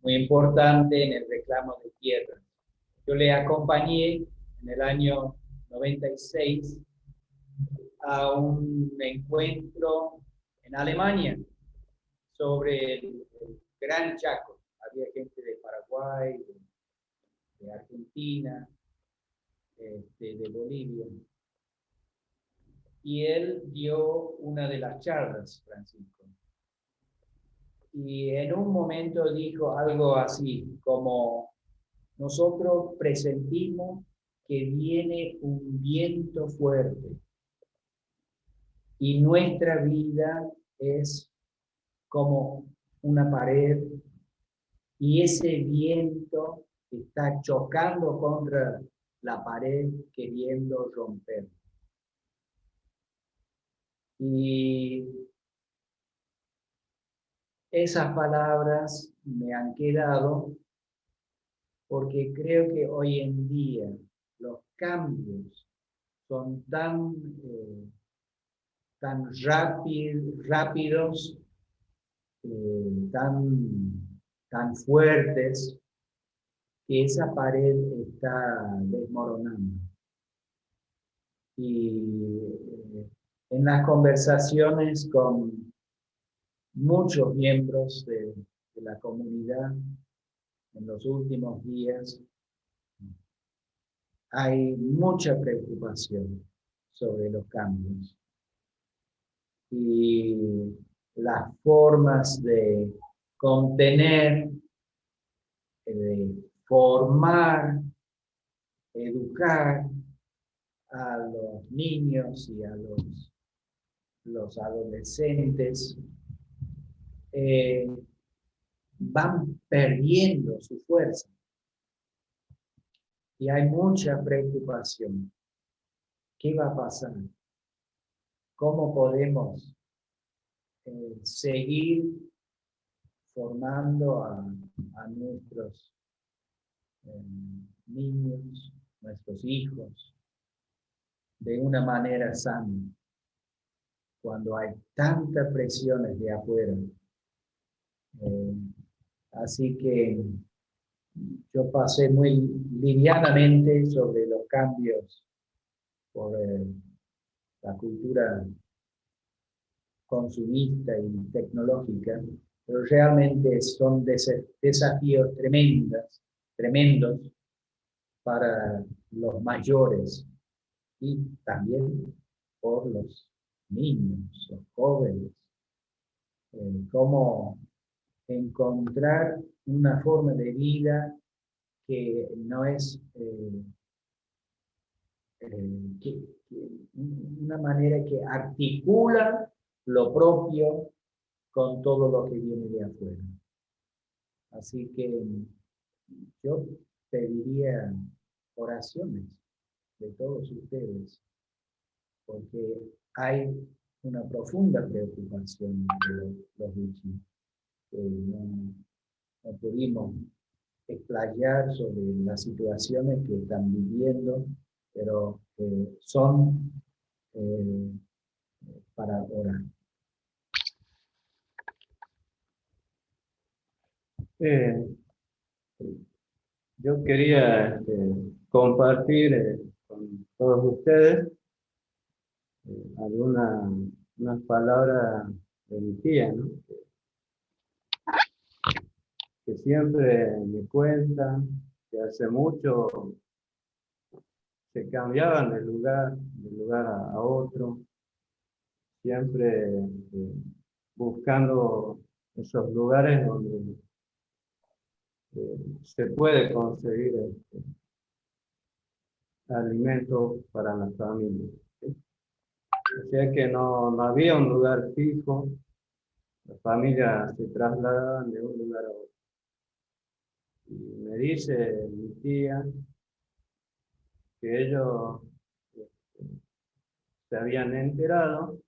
muy importante en el reclamo de tierra. Yo le acompañé en el año 96 a un encuentro en Alemania sobre el Gran Chaco. Había gente de Paraguay, de Argentina, de Bolivia. Y él dio una de las charlas, Francisco. Y en un momento dijo algo así, como: nosotros presentimos que viene un viento fuerte y nuestra vida es como una pared y ese viento está chocando contra la pared queriendo romper. Y esas palabras me han quedado porque creo que hoy en día los cambios son tan rápidos, tan fuertes, que esa pared está desmoronando. Y en las conversaciones con muchos miembros de la comunidad en los últimos días, hay mucha preocupación sobre los cambios y las formas de contener, de formar, educar a los niños y a los adolescentes van perdiendo su fuerza. Y hay mucha preocupación. ¿Qué va a pasar? ¿Cómo podemos seguir formando a nuestros niños, nuestros hijos, de una manera sana, cuando hay tantas presiones de afuera? Así que yo pasé muy livianamente sobre los cambios por la cultura consumista y tecnológica, pero realmente son desafíos tremendos para los mayores y también por los niños, los jóvenes. Cómo encontrar una forma de vida que no es una manera que articula lo propio con todo lo que viene de afuera. Así que yo pediría oraciones de todos ustedes, porque hay una profunda preocupación de los bichos, que no pudimos explayar sobre las situaciones que están viviendo, pero son para orar. Yo quería compartir con todos ustedes unas palabras de mi tía, ¿no? Que siempre me cuentan que hace mucho se cambiaban de lugar a otro, siempre buscando esos lugares donde se puede conseguir alimentos para la familia, ¿sí? O sea que no había un lugar fijo, las familias se trasladaban de un lugar a otro. Y me dice mi tía que ellos se habían enterado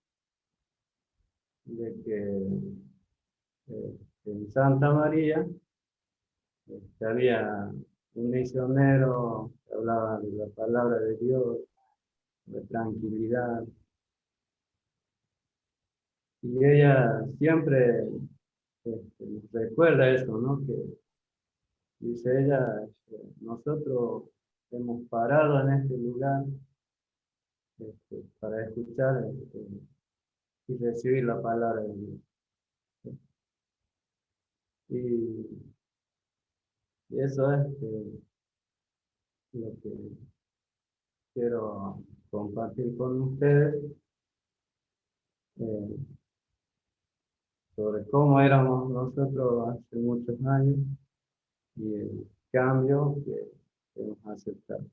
de que en Santa María había un misionero que hablaba de la palabra de Dios, de tranquilidad. Y ella siempre recuerda eso, ¿no? Que dice ella, nosotros hemos parado en este lugar para escuchar y recibir la palabra de Dios. Y eso es lo que quiero compartir con ustedes sobre cómo éramos nosotros hace muchos años y el cambio que hemos aceptado.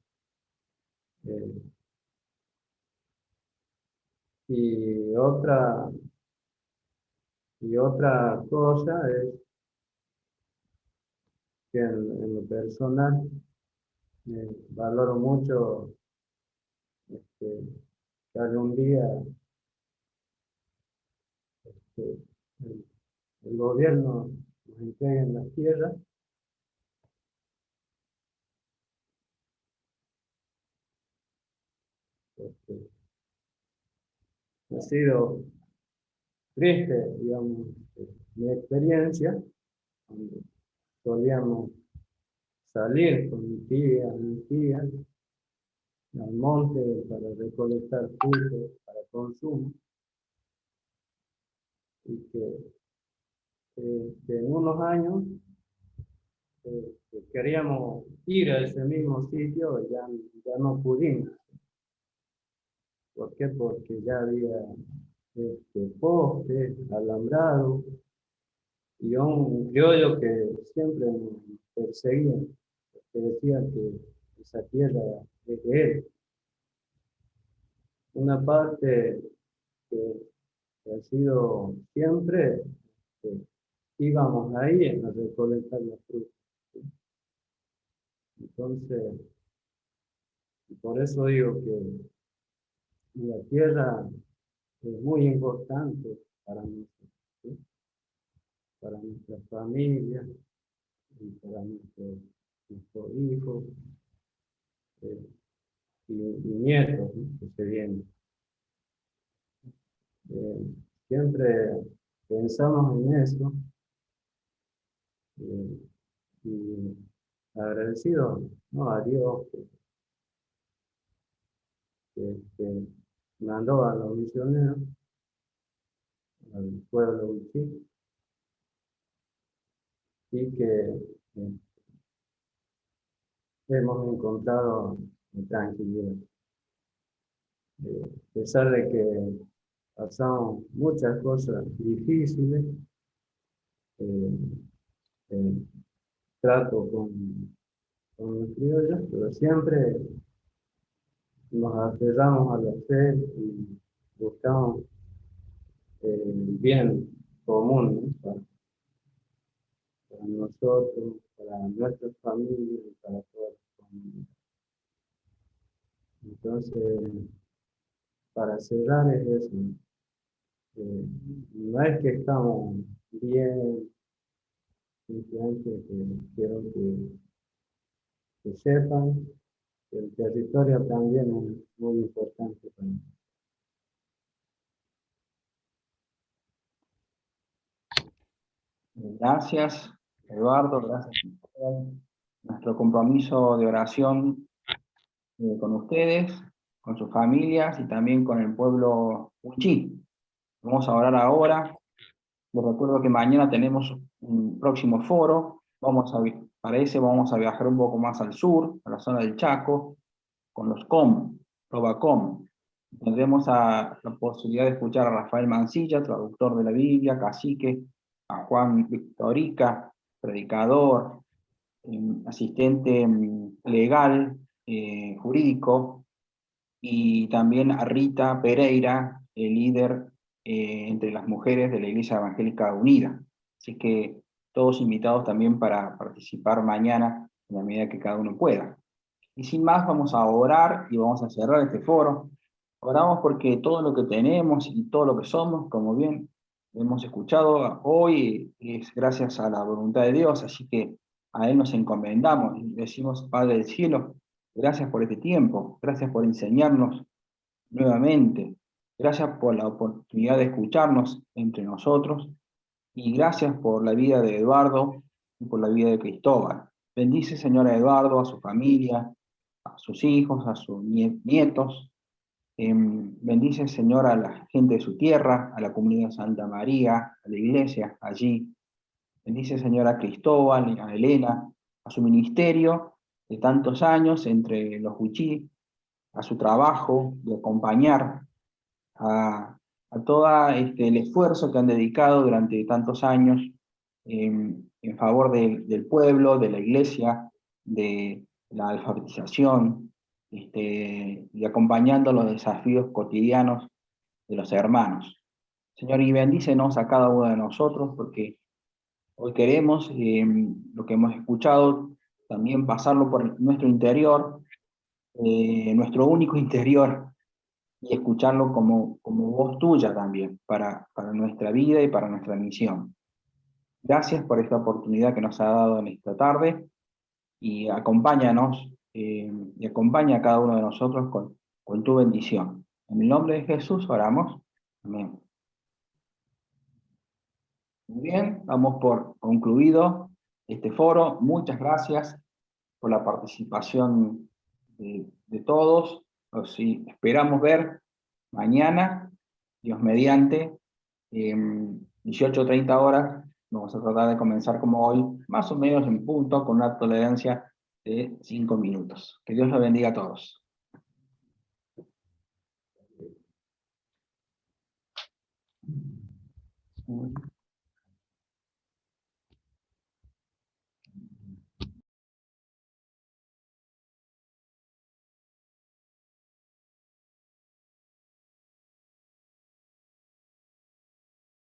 Y otra cosa es que en lo personal valoro mucho que algún día el gobierno nos entregue las tierras. Ha sido triste, digamos, mi experiencia, cuando solíamos salir con mi tía, al monte para recolectar frutos para consumo, y que en unos años queríamos ir a ese mismo sitio y ya no pudimos. ¿Por qué? Porque ya había postes, alambrado, y un criollo que siempre nos perseguía, que decía que esa tierra es de él. Una parte que ha sido siempre, íbamos ahí a recolectar la fruta. Entonces, por eso digo que la tierra es muy importante para nosotros, ¿sí? Para nuestra familia y para nuestros hijos y nietos, ¿no?, que se vienen. Siempre pensamos en eso y agradecido, ¿no?, a Dios que mandó a los misioneros al pueblo Wichí, y que hemos encontrado tranquilidad. A pesar de que pasamos muchas cosas difíciles, trato con los criollos, pero siempre nos aferramos a la fe y buscamos el bien común, ¿no?, para nosotros, para nuestras familias y para todas las familias. Entonces, para cerrar es eso. No es que estamos bien, simplemente que quiero que sepan que el territorio también es muy importante para nosotros. Gracias, Eduardo, gracias por nuestro compromiso de oración con ustedes, con sus familias y también con el pueblo Wichí. Vamos a orar ahora. Les recuerdo que mañana tenemos un próximo foro. Para ese vamos a viajar un poco más al sur, a la zona del Chaco, con los Robacom. Tendremos la posibilidad de escuchar a Rafael Mancilla, traductor de la Biblia, cacique, a Juan Victorica, predicador, asistente legal, jurídico, y también a Rita Pereira, el líder entre las mujeres de la Iglesia Evangélica Unida. Así que todos invitados también para participar mañana en la medida que cada uno pueda. Y sin más, vamos a orar y vamos a cerrar este foro. Oramos porque todo lo que tenemos y todo lo que somos, como bien hemos escuchado hoy, es gracias a la voluntad de Dios, así que a Él nos encomendamos y decimos: Padre del cielo, gracias por este tiempo, gracias por enseñarnos nuevamente, gracias por la oportunidad de escucharnos entre nosotros, y gracias por la vida de Eduardo y por la vida de Cristóbal. Bendice, Señor, a Eduardo, a su familia, a sus hijos, a sus nietos. Bendice, Señor, a la gente de su tierra, a la comunidad de Santa María, a la iglesia allí. Bendice, Señor, a Cristóbal, a Elena, a su ministerio de tantos años entre los Wichí, a su trabajo de acompañar, a todo el esfuerzo que han dedicado durante tantos años en favor del pueblo, de la iglesia, de la alfabetización, y acompañando los desafíos cotidianos de los hermanos. Señor, y bendícenos a cada uno de nosotros, porque Hoy queremos, lo que hemos escuchado, también pasarlo por nuestro interior, nuestro único interior, y escucharlo como voz tuya también, para nuestra vida y para nuestra misión. Gracias por esta oportunidad que nos ha dado en esta tarde, y acompáñanos, y acompaña a cada uno de nosotros con tu bendición. En el nombre de Jesús oramos. Amén. Muy bien, damos por concluido este foro. Muchas gracias por la participación de todos. Esperamos ver mañana, Dios mediante, 18:30 horas. Vamos a tratar de comenzar como hoy, más o menos en punto, con una tolerancia de 5 minutos. Que Dios los bendiga a todos.